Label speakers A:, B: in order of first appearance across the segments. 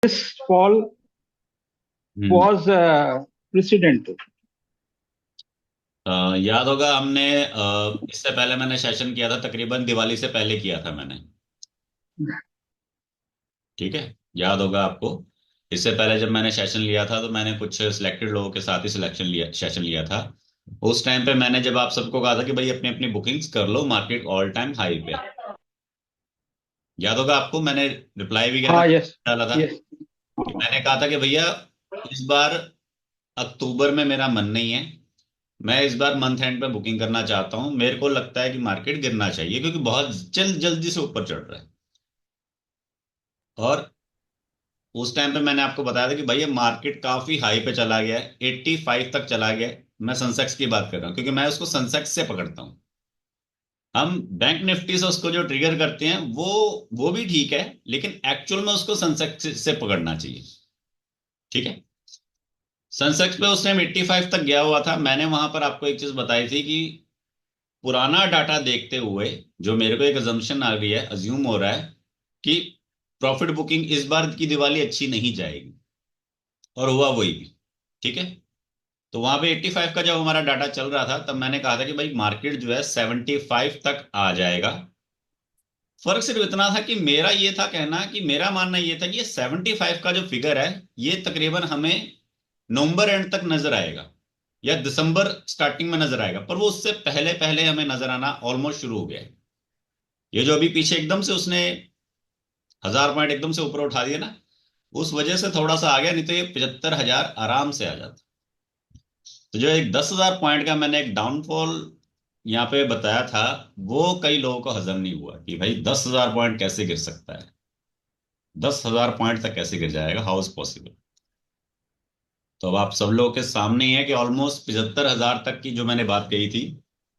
A: this fall
B: hmm.
A: was precedent to.
B: याद होगा हमने इससे पहले मैंने सेशन किया था, तकरीबन दिवाली से पहले किया था मैंने। ठीक है, याद होगा आपको। इससे पहले जब मैंने सेशन लिया था तो मैंने कुछ सिलेक्टेड लोगों के साथ ही सिलेक्शन लिया सेशन लिया था। उस टाइम पे मैंने जब आप सबको कहा था कि भाई अपनी अपनी बुकिंग्स कर लो, मार्केट ऑल टाइम हाई पे है। याद होगा आपको, मैंने रिप्लाई भी क्या था
A: हाँ, यस,
B: डाला था
A: यस।
B: कि मैंने कहा था कि भैया इस बार अक्टूबर में मेरा मन नहीं है। मैं इस बार मंथ एंड पे बुकिंग करना चाहता हूँ। मेरे को लगता है कि मार्केट गिरना चाहिए क्योंकि बहुत जल्दी से ऊपर चढ़ रहा है। और उस टाइम पे मैंने आपको बताया था कि भैया मार्केट काफी हाई पे चला गया है, 85 तक चला गया है। मैं सेंसेक्स की बात कर रहा हूँ क्योंकि मैं उसको सेंसेक्स से पकड़ता हूँ। हम बैंक निफ्टी से उसको जो ट्रिगर करते हैं वो भी ठीक है, लेकिन एक्चुअल में उसको सेंसेक्स से पकड़ना चाहिए। ठीक है। सेंसेक्स पे उस टाइम 85 तक गया हुआ था। मैंने वहां पर आपको एक चीज बताई थी कि पुराना डाटा देखते हुए जो मेरे को एक अजम्पशन आ गई है, अज्यूम हो रहा है कि प्रॉफिट बुकिंग इस बार की दिवाली अच्छी नहीं जाएगी। और हुआ वही भी। ठीक है। तो वहां पे 85 का जब हमारा डाटा चल रहा था तब मैंने कहा था कि भाई मार्केट जो है 75 तक आ जाएगा। फर्क सिर्फ इतना था कि मेरा ये था कहना कि मेरा मानना ये था कि ये 75 का जो फिगर है ये तकरीबन हमें नवंबर एंड तक नजर आएगा या दिसंबर स्टार्टिंग में नजर आएगा, पर वो उससे पहले पहले हमें नजर आना ऑलमोस्ट शुरू हो गया है। ये जो अभी पीछे एकदम से उसने 1000 पॉइंट एकदम से ऊपर उठा दिया ना, उस वजह से थोड़ा सा आ गया, नहीं तो ये 75,000 आराम से आ जाता। तो जो एक 10,000 पॉइंट का मैंने एक डाउनफॉल यहाँ पे बताया था, वो कई लोगों को हजम नहीं हुआ कि भाई 10,000 पॉइंट कैसे गिर सकता है। 10,000 पॉइंट तक कैसे गिर जाएगा, हाउ इज पॉसिबल। तो अब आप सब लोगों के सामने ही है कि ऑलमोस्ट 75,000 तक की जो मैंने बात कही थी,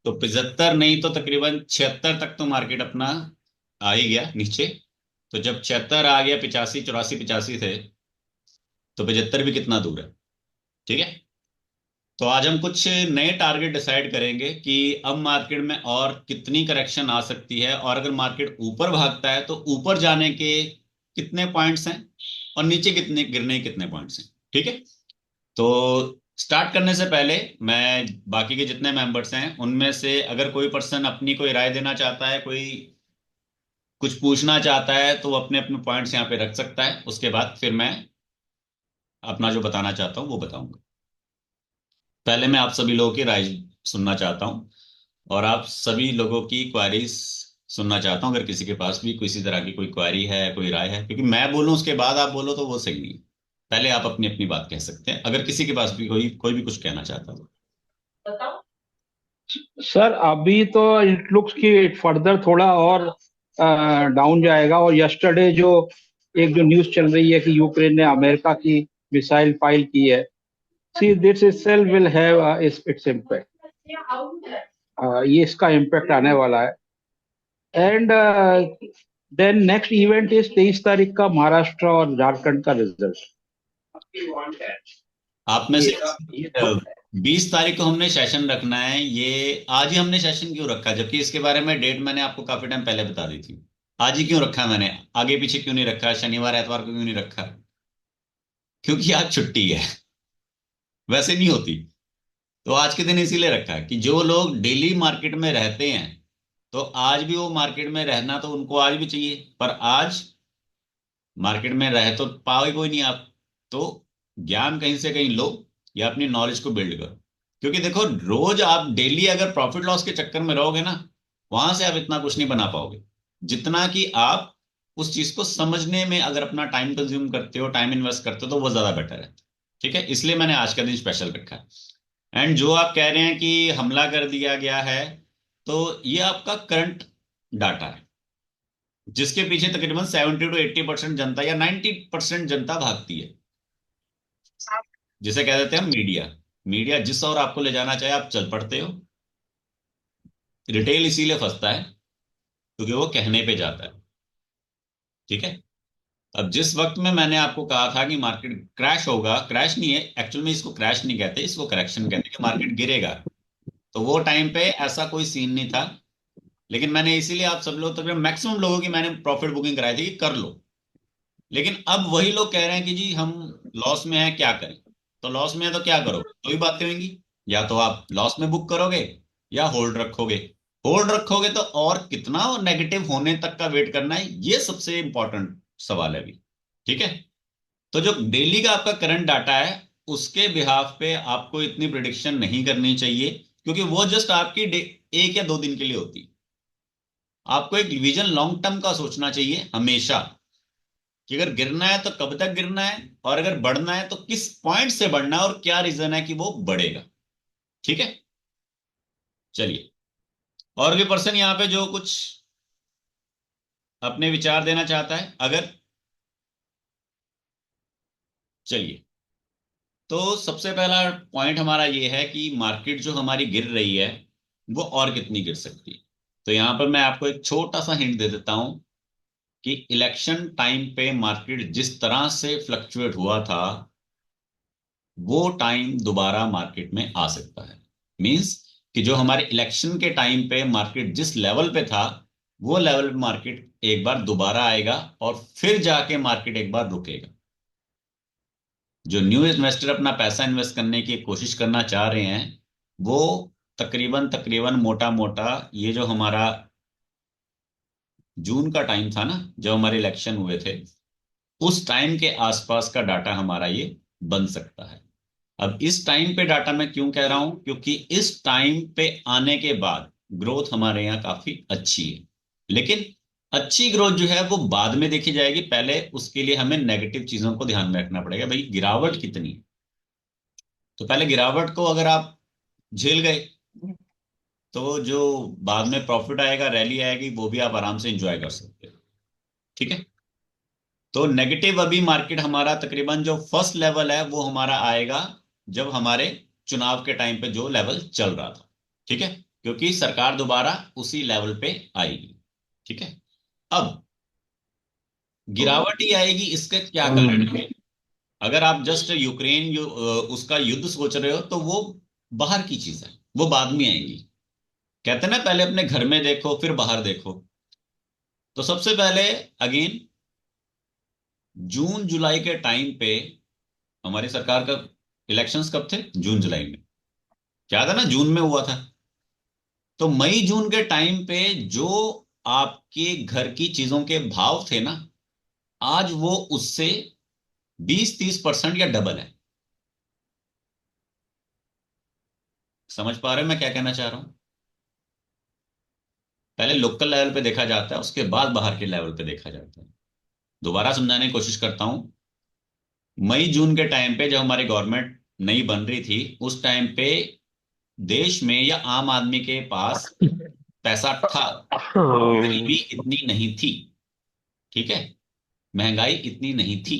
B: तो 75 नहीं तो तकरीबन 76 तक तो मार्केट अपना आ ही गया नीचे। तो जब 76 आ गया, 85 84 85 थे, तो 75 भी कितना दूर है। ठीक है। तो आज हम कुछ नए टारगेट डिसाइड करेंगे कि अब मार्केट में और कितनी करेक्शन आ सकती है, और अगर मार्केट ऊपर भागता है तो ऊपर जाने के कितने पॉइंट्स हैं और नीचे कितने गिरने के कितने पॉइंट्स हैं। ठीक है। तो स्टार्ट करने से पहले मैं बाकी के जितने मेंबर्स हैं उनमें से अगर कोई पर्सन अपनी कोई राय देना चाहता है, कोई कुछ पूछना चाहता है, तो वो अपने अपने पॉइंट्स यहाँ पे रख सकता है। उसके बाद फिर मैं अपना जो बताना चाहता हूँ वो बताऊंगा। पहले मैं आप सभी लोगों की राय सुनना चाहता हूँ और आप सभी लोगों की क्वारीज सुनना चाहता हूँ। अगर किसी के पास भी किसी तरह की कोई क्वारी है, कोई राय है, क्योंकि मैं बोलूँ उसके बाद आप बोलो तो वो सही नहीं है। पहले आप अपनी अपनी बात कह सकते हैं अगर किसी के पास भी कोई कोई भी कुछ कहना चाहता हो।
A: सर, अभी तो इट लुक्स कि फर्दर थोड़ा और डाउन जाएगा। और यस्टरडे जो एक जो न्यूज़ चल रही है कि यूक्रेन ने अमेरिका की मिसाइल फाइल की है, see this itself will have its impact. ये इसका इम्पैक्ट आने वाला है। And then next event is 23 तारीख का महाराष्ट्र और झारखंड का रिजल्ट।
B: आप में से
A: ये
B: 20 तारीख को हमने सेशन रखना है, ये आज ही हमने सेशन क्यों रखा, जबकि इसके बारे में डेट मैंने आपको काफी टाइम पहले बता दी थी। आज ही क्यों रखा है मैंने, आगे पीछे क्यों नहीं रखा, शनिवार एतवार को क्यों नहीं रखा? क्योंकि आज छुट्टी है, वैसे नहीं होती। तो आज के दिन इसीलिए रखा है कि जो लोग डेली मार्केट में रहते हैं, तो आज भी वो मार्केट में रहना तो उनको आज भी चाहिए, पर आज मार्केट में रह तो पाओगे कोई नहीं आप। तो ज्ञान कहीं से कहीं लो या अपनी नॉलेज को बिल्ड करो। क्योंकि देखो, रोज आप डेली अगर प्रॉफिट लॉस के चक्कर में रहोगे ना, वहां से आप इतना कुछ नहीं बना पाओगे जितना कि आप उस चीज को समझने में अगर अपना टाइम कंज्यूम करते हो, टाइम इन्वेस्ट करते हो, तो वो ज्यादा बेटर है। ठीक है, इसलिए मैंने आज का दिन स्पेशल रखा है। एंड जो आप कह रहे हैं कि हमला कर दिया गया है, तो ये आपका करंट डाटा है जिसके पीछे तकरीबन 70 to 80% जनता या 90% जनता भागती है, जिसे कह देते हैं हम मीडिया। मीडिया जिस और आपको ले जाना चाहे आप चल पड़ते हो। रिटेल इसीलिए फंसता है क्योंकि वो कहने पे जाता है। ठीक है। अब जिस वक्त में मैंने आपको कहा था कि मार्केट क्रैश होगा, क्रैश नहीं है एक्चुअल में, इसको क्रैश नहीं कहते, इसको करेक्शन कहते हैं, कि मार्केट गिरेगा, तो वो टाइम पे ऐसा कोई सीन नहीं था। लेकिन मैंने इसीलिए आप सब लोग तकरीबन मैक्सिमम लोगों की मैंने प्रॉफिट बुकिंग कराई थी कि कर लो। लेकिन अब वही लोग कह रहे हैं कि जी हम लॉस में हैं, क्या करें। तो लॉस में है तो क्या करो, दो ही बातें होंगी, या तो आप लॉस में बुक करोगे या होल्ड रखोगे। होल्ड रखोगे तो और कितना नेगेटिव होने तक का वेट करना है, ये सबसे इंपॉर्टेंट सवाल है अभी। ठीक है। तो जो डेली का आपका करंट डाटा है, उसके बिहाफ पे आपको इतनी प्रिडिक्शन नहीं करनी चाहिए, क्योंकि वो जस्ट आपकी एक या दो दिन के लिए होती है। आपको एक विजन लॉन्ग टर्म का सोचना चाहिए हमेशा, कि अगर गिरना है तो कब तक गिरना है, और अगर बढ़ना है तो किस पॉइंट से बढ़ना है और क्या रीजन है कि वो बढ़ेगा। ठीक है। चलिए, और भी पर्सन यहाँ पे जो कुछ अपने विचार देना चाहता है अगर। चलिए, तो सबसे पहला पॉइंट हमारा ये है कि मार्केट जो हमारी गिर रही है, वो और कितनी गिर सकती है। तो यहां पर मैं आपको एक छोटा सा हिंट दे देता हूं कि इलेक्शन टाइम पे मार्केट जिस तरह से फ्लक्चुएट हुआ था, वो टाइम दोबारा मार्केट में आ सकता है। मींस कि जो हमारे इलेक्शन के टाइम पे मार्केट जिस लेवल पे था, वो लेवल पे मार्केट एक बार दोबारा आएगा, और फिर जाके मार्केट एक बार रुकेगा। जो न्यू इन्वेस्टर अपना पैसा इन्वेस्ट करने की कोशिश करना चाह रहे हैं, वो तकरीबन तकरीबन मोटा मोटा ये जो हमारा जून का टाइम था ना, जब हमारे इलेक्शन हुए थे, उस टाइम के आसपास का डाटा हमारा ये बन सकता है। अब इस टाइम पे डाटा मैं क्यों कह रहा हूं, क्योंकि इस टाइम पे आने के बाद ग्रोथ हमारे यहाँ काफी अच्छी है। लेकिन अच्छी ग्रोथ जो है वो बाद में देखी जाएगी, पहले उसके लिए हमें नेगेटिव चीजों को ध्यान में रखना पड़ेगा। भाई गिरावट कितनी है, तो पहले गिरावट को अगर आप झेल गए, तो जो बाद में प्रॉफिट आएगा, रैली आएगी, वो भी आप आराम से इंजॉय कर सकते हो। ठीक है। तो नेगेटिव अभी मार्केट हमारा तकरीबन जो फर्स्ट लेवल है वो हमारा आएगा जब हमारे चुनाव के टाइम पे जो लेवल चल रहा था। ठीक है। क्योंकि सरकार दोबारा उसी लेवल पे आएगी। ठीक है। अब गिरावट ही आएगी, इसके क्या कारण है। अगर आप जस्ट यूक्रेन उसका युद्ध सोच रहे हो, तो वो बाहर की चीज है, वो बाद में आएंगी। कहते हैं ना, पहले अपने घर में देखो फिर बाहर देखो। तो सबसे पहले अगेन, जून जुलाई के टाइम पे हमारी सरकार का इलेक्शंस कब थे, जून जुलाई में। क्या था ना, जून में हुआ था। तो मई जून के टाइम पे जो आपके घर की चीजों के भाव थे ना, आज वो उससे 20-30% या डबल है। समझ पा रहे हो मैं क्या कहना चाह रहा हूं। पहले लोकल लेवल पे देखा जाता है, उसके बाद बाहर के लेवल पे देखा जाता है। दोबारा समझाने की कोशिश करता हूं। मई जून के टाइम पे जब हमारी गवर्नमेंट नई बन रही थी, उस टाइम पे देश में या आम आदमी के पास पैसा था, गरीबी इतनी नहीं थी। ठीक है। महंगाई इतनी नहीं थी।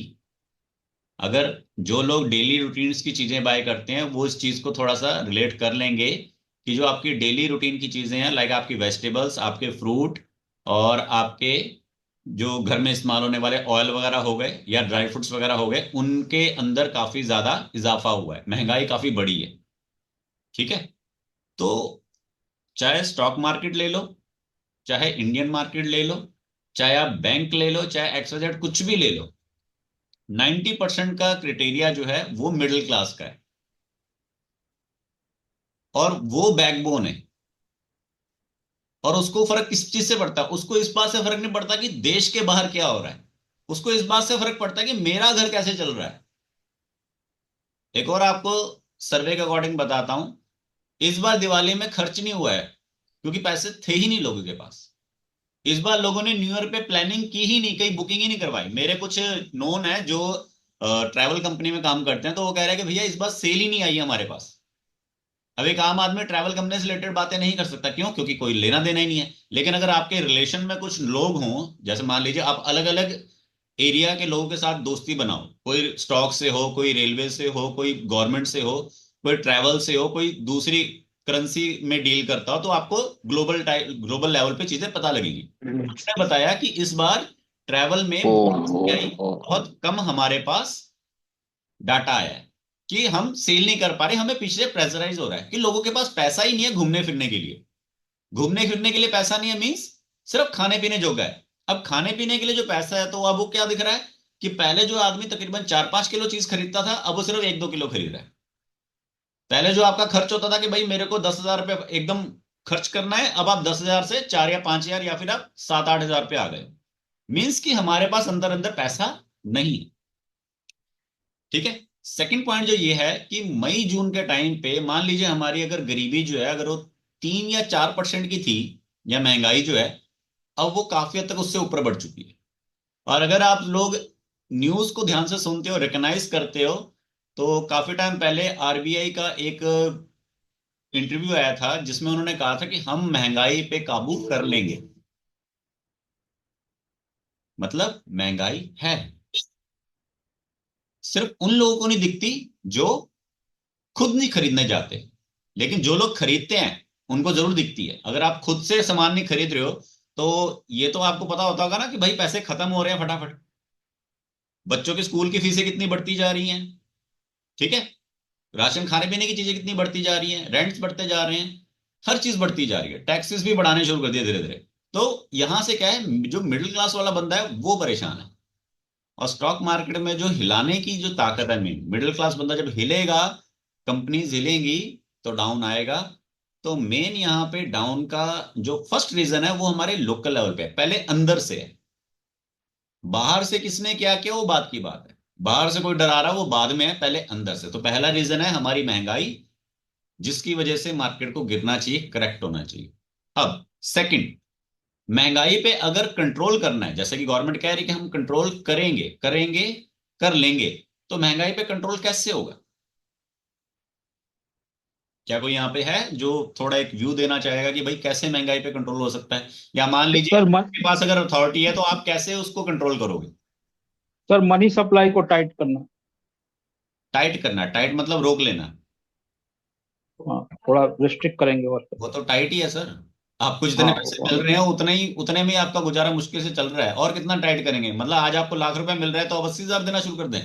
B: अगर जो लोग डेली रूटीन्स की चीजें बाय करते हैं, वो इस चीज को थोड़ा सा रिलेट कर लेंगे कि जो आपकी डेली रूटीन की चीजें हैं, लाइक आपकी वेजिटेबल्स, आपके फ्रूट, और आपके जो घर में इस्तेमाल होने वाले ऑयल वगैरह हो गए या ड्राई फ्रूट्स वगैरह हो गए, उनके अंदर काफी ज्यादा इजाफा हुआ है, महंगाई काफी बढ़ी है। ठीक है। तो चाहे स्टॉक मार्केट ले लो, चाहे इंडियन मार्केट ले लो, चाहे आप बैंक ले लो, चाहे एक्सवाइजेड कुछ भी ले लो, 90% का क्राइटेरिया जो है वो मिडिल क्लास का है, और वो बैकबोन है। और उसको फर्क किस चीज से पड़ता है, उसको इस बात से फर्क नहीं पड़ता कि देश के बाहर क्या हो रहा है, उसको इस बात से फर्क पड़ता है कि मेरा घर कैसे चल रहा है। एक और आपको सर्वे के अकॉर्डिंग बताता हूं, इस बार दिवाली में खर्च नहीं हुआ है, क्योंकि पैसे थे ही नहीं लोगों के पास। इस बार लोगों ने न्यू ईयर पे प्लानिंग की ही नहीं, कहीं बुकिंग ही नहीं करवाई। मेरे कुछ नोन है जो ट्रैवल कंपनी में काम करते हैं, तो वो कह रहे हैं कि भैया इस बार सेल ही नहीं आई है हमारे पास। अब एक आम आदमी ट्रैवल कंपनी से रिलेटेड बातें नहीं कर सकता, क्यों, क्योंकि कोई लेना देना ही नहीं है। लेकिन अगर आपके रिलेशन में कुछ लोग हों, जैसे मान लीजिए आप अलग अलग एरिया के लोगों के साथ दोस्ती बनाओ, कोई स्टॉक से हो, कोई रेलवे से हो, कोई गवर्नमेंट से हो, कोई ट्रैवल से हो, कोई दूसरी करेंसी में डील करता हो, तो आपको ग्लोबल लेवल पे चीजें पता लगेंगी। उसने बताया कि इस बार ट्रैवल में बहुत कम हमारे पास डाटा आया है, कि हम सेल नहीं कर पा रहे, हमें पीछे प्रेशराइज हो रहा है कि लोगों के पास पैसा ही नहीं है घूमने फिरने के लिए। घूमने फिरने के लिए पैसा नहीं है मीन्स सिर्फ खाने पीने जोगा है। अब खाने पीने के लिए जो पैसा है, तो अब वो क्या दिख रहा है, कि पहले जो आदमी तकरीबन 4-5 किलो चीज खरीदता था, अब वो सिर्फ 1-2 किलो खरीद रहा है। पहले जो आपका खर्च होता था कि भाई मेरे को 10,000 रुपये एकदम खर्च करना है, अब आप 10,000 से 4 या 5,000 या फिर आप 7-8 हजार पे आ गए। मीन्स कि हमारे पास अंदर अंदर पैसा नहीं है। ठीक है। सेकंड पॉइंट जो ये है कि मई जून के टाइम पे मान लीजिए हमारी अगर गरीबी जो है अगर वो 3 या 4% की थी, या महंगाई जो है अब वो काफी हद तक उससे ऊपर बढ़ चुकी है। और अगर आप लोग न्यूज को ध्यान से सुनते हो, रिकग्नाइज करते हो, तो काफी टाइम पहले आरबीआई का एक इंटरव्यू आया था जिसमें उन्होंने कहा था कि हम महंगाई पे काबू कर लेंगे। मतलब महंगाई है, सिर्फ उन लोगों को नहीं दिखती जो खुद नहीं खरीदने जाते, लेकिन जो लोग खरीदते हैं उनको जरूर दिखती है। अगर आप खुद से सामान नहीं खरीद रहे हो तो ये तो आपको पता होता होगा ना कि भाई पैसे खत्म हो रहे हैं फटाफट। बच्चों के स्कूल की फीसें कितनी बढ़ती जा रही हैं, ठीक है। राशन खाने पीने की चीजें कितनी बढ़ती जा रही हैं, रेंट्स बढ़ते जा रहे हैं, हर चीज बढ़ती जा रही है, टैक्सेस भी बढ़ाने शुरू कर दिए धीरे धीरे। तो यहां से क्या है, जो मिडिल क्लास वाला बंदा है वो परेशान है। और स्टॉक मार्केट में जो हिलाने की जो ताकत है, मेन मिडिल क्लास बंदा जब हिलेगा, कंपनीज हिलेंगी तो डाउन आएगा। तो मेन यहाँ पे डाउन का जो फर्स्ट रीजन है वो हमारे लोकल लेवल पे है, पहले अंदर से है। बाहर से किसने क्या किया वो बात की बात है, बाहर से कोई डरा रहा वो बाद में है, पहले अंदर से। तो पहला रीजन है हमारी महंगाई, जिसकी वजह से मार्केट को गिरना चाहिए, करेक्ट होना चाहिए। अब सेकंड, महंगाई पे अगर कंट्रोल करना है, जैसे कि गवर्नमेंट कह रही है कि हम कंट्रोल करेंगे करेंगे कर लेंगे, तो महंगाई पे कंट्रोल कैसे होगा? क्या कोई यहाँ पे है जो थोड़ा एक व्यू देना चाहेगा कि भाई कैसे महंगाई पे कंट्रोल हो सकता है? या मान लीजिए
A: सर
B: आपके पास अगर अथॉरिटी है तो आप कैसे उसको कंट्रोल करोगे?
A: सर मनी सप्लाई को टाइट करना।
B: टाइट करना, टाइट मतलब रोक लेना।
A: हाँ, थोड़ा रिस्ट्रिक्ट करेंगे और
B: वो तो टाइट ही है सर। आपको जितने
A: हाँ
B: पैसे मिल रहे हैं उतने में ही आपका गुजारा मुश्किल से चल रहा है, और कितना टाइट करेंगे? मतलब आज आपको लाख रुपए मिल रहा है तो अब 80,000 देना शुरू कर दें?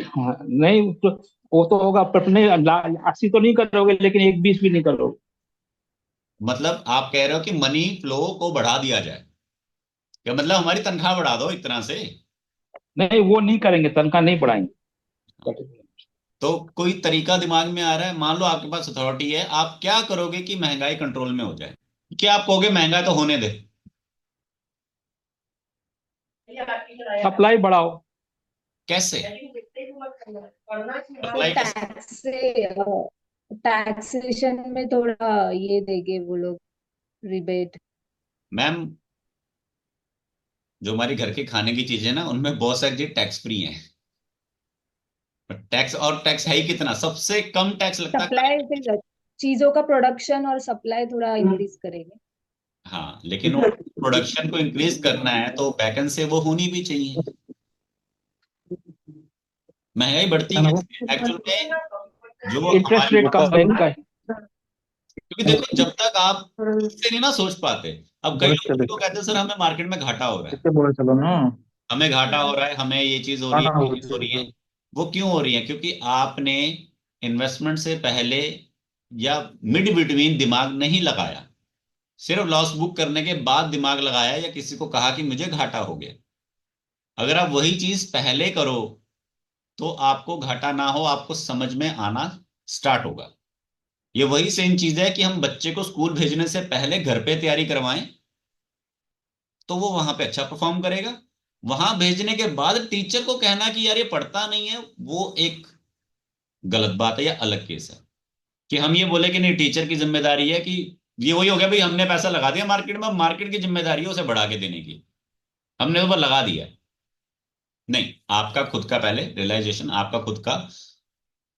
A: हाँ, नहीं तो वो तो होगा पर नहीं 80 तो नहीं करोगे लेकिन 1-20 भी नहीं करोगे।
B: मतलब आप कह रहे हो कि मनी फ्लो को बढ़ा दिया जाए, क्या मतलब हमारी तनख्वाह बढ़ा दो एक तरह से?
A: नहीं वो नहीं करेंगे, तनख्वाह नहीं बढ़ाएंगे।
B: तो कोई तरीका दिमाग में आ रहा है? मान लो आपके पास अथॉरिटी है, आप क्या करोगे कि महंगाई कंट्रोल में हो जाए? क्या आप कहोगे महंगाई तो होने दे?
A: सप्लाई बढ़ाओ।
B: कैसे?
C: तो
B: सप्लाई कैसे?
C: टैक्सेशन में थोड़ा ये देंगे वो लोग, रिबेट।
B: मैम, जो हमारी घर के खाने की चीजें ना उनमें बहुत सारी चीज टैक्स फ्री है। टैक्स, और टैक्स है ही कितना, सबसे कम टैक्स लगता है।
C: सप्लाई फिर चीजों का प्रोडक्शन और सप्लाई थोड़ा इंक्रीज करेंगे।
B: हाँ, लेकिन वो प्रोडक्शन को इंक्रीज करना है तो वैकेंसी वो होनी भी चाहिए। महंगाई बढ़ती कैसे एक्चुअल में? जो
A: इंटरेस्ट
B: हमारे,
A: रेट कम बैंक का है।
B: क्योंकि देखो जब तक आप से नहीं ना सोच पाते। अब कई लोग तो कहते हैं सर हमें मार्केट में घाटा हो रहा है,
D: बोले चलो ना।
B: हमें घाटा हो रहा है, हमें ये चीज हो रही है,
D: खाना
B: वो
D: हो
B: चीज हो रही है। वो क्यों हो रही है? क्योंकि आपने इन्वेस्टमेंट से पहले या मिड बिटवीन दिमाग नहीं लगाया, सिर्फ लॉस बुक करने के बाद दिमाग लगाया, या किसी को कहा कि मुझे घाटा हो गया। अगर आप वही चीज पहले करो तो आपको घाटा ना हो, आपको समझ में आना स्टार्ट होगा। ये वही सेम चीज है कि हम बच्चे को स्कूल भेजने से पहले घर पे तैयारी करवाएं तो वो वहां पे अच्छा परफॉर्म करेगा। वहां भेजने के बाद टीचर को कहना कि यार ये पढ़ता नहीं है, वो एक गलत बात है या अलग केस है। कि हम ये बोले कि नहीं टीचर की जिम्मेदारी है, कि ये वही हो गया भाई हमने पैसा लगा दिया मार्केट में, अब मार्केट की जिम्मेदारी है उसे बढ़ा के देने की, हमने तो बस लगा दिया। नहीं, आपका खुद का पहले रियलाइजेशन, आपका खुद का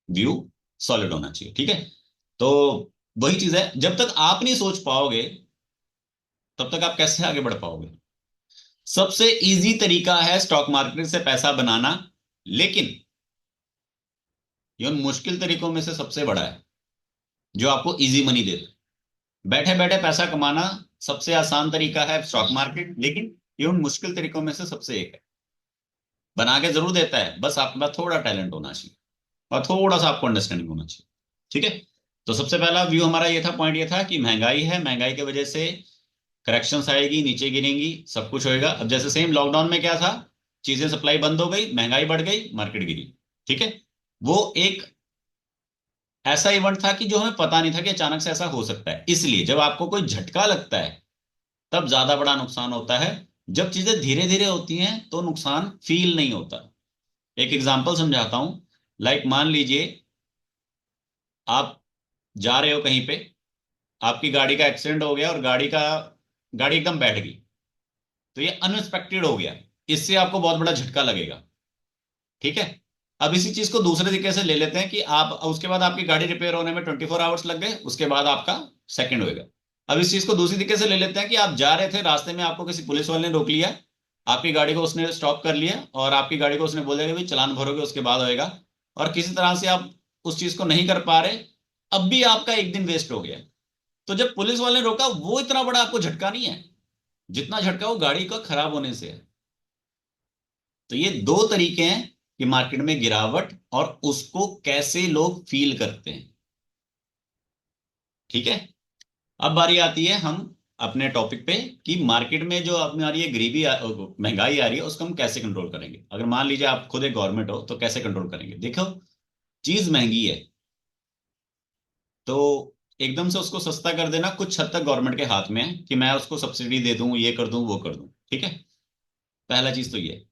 B: व्यू सॉलिड होना चाहिए, ठीक है। तो वही चीज है, जब तक आप नहीं सोच पाओगे तब तक आप कैसे आगे बढ़ पाओगे? सबसे इजी तरीका है स्टॉक मार्केट से पैसा बनाना, लेकिन ये उन मुश्किल तरीकों में से सबसे बड़ा है जो आपको इजी मनी दे दे। बैठे बैठे पैसा कमाना सबसे आसान तरीका है स्टॉक मार्केट, लेकिन ये उन मुश्किल तरीकों में से सबसे एक है। बना के जरूर देता है, बस आपके पास थोड़ा टैलेंट होना चाहिए और थोड़ा सा आपको अंडरस्टैंडिंग होना चाहिए, ठीक है। तो सबसे पहला व्यू हमारा ये था, पॉइंट ये था कि महंगाई है, महंगाई की वजह से करेक्शंस आएगी, नीचे गिरेंगी, सब कुछ होएगा। अब जैसे सेम लॉकडाउन में क्या था, चीजें सप्लाई बंद हो गई, महंगाई बढ़ गई, मार्केट गिरी। ठीक है, वो एक ऐसा इवेंट था कि जो हमें पता नहीं था कि अचानक से ऐसा हो सकता है। इसलिए जब आपको कोई झटका लगता है तब ज्यादा बड़ा नुकसान होता है। जब चीजें धीरे धीरे होती हैं तो नुकसान फील नहीं होता। एक एग्जांपल समझाता हूं। लाइक मान लीजिए आप जा रहे हो कहीं पे, आपकी गाड़ी का एक्सीडेंट हो गया और गाड़ी एकदम बैठ गई। तो ये अनएक्सपेक्टेड हो गया, इससे आपको बहुत बड़ा झटका लगेगा। ठीक है, अब इसी चीज को दूसरे तरीके से ले लेते हैं कि आप उसके बाद आपकी गाड़ी रिपेयर होने में 24 आवर्स लग गए, उसके बाद आपका सेकंड होएगा। अब इस चीज को दूसरी तरीके से ले लेते हैं कि आप जा रहे थे, रास्ते में आपको किसी पुलिस वाले ने रोक लिया, आपकी गाड़ी को उसने स्टॉप कर लिया और आपकी गाड़ी को उसने बोला कि भाई चालान भरोगे उसके बाद होएगा, और किसी तरह से आप उस चीज को नहीं कर पा रहे। अब भी आपका एक दिन वेस्ट हो गया। तो जब पुलिस वाले ने रोका, वो इतना बड़ा आपको झटका नहीं है जितना झटका वो गाड़ी का खराब होने से है। तो ये दो तरीके हैं कि मार्केट में गिरावट और उसको कैसे लोग फील करते हैं। ठीक है, अब बारी आती है हम अपने टॉपिक पे कि मार्केट में जो हमारी ये महंगाई आ रही है उसको हम कैसे कंट्रोल करेंगे। अगर मान लीजिए आप खुद एक गवर्नमेंट हो तो कैसे कंट्रोल करेंगे। देखो, चीज महंगी है तो एकदम से उसको सस्ता कर देना कुछ हद तक गवर्नमेंट के हाथ में है कि मैं उसको सब्सिडी दे दूं, ये कर दूं, वो कर दूं। ठीक है, पहला चीज तो ये है।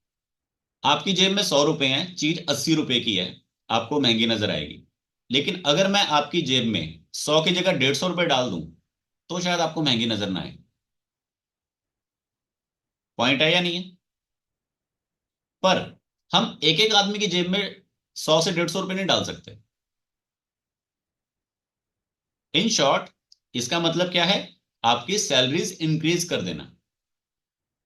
B: आपकी जेब में 100 रुपए हैं, चीज 80 रुपए की है, आपको महंगी नजर आएगी। लेकिन अगर मैं आपकी जेब में 100 की जगह 150 रुपए डाल दूं तो शायद आपको महंगी नजर ना आए। पॉइंट है या नहीं है? पर हम एक एक आदमी की जेब में 100 से 150 रुपए नहीं डाल सकते। इन शॉर्ट, इसका मतलब क्या है, आपकी सैलरीज इंक्रीज कर देना।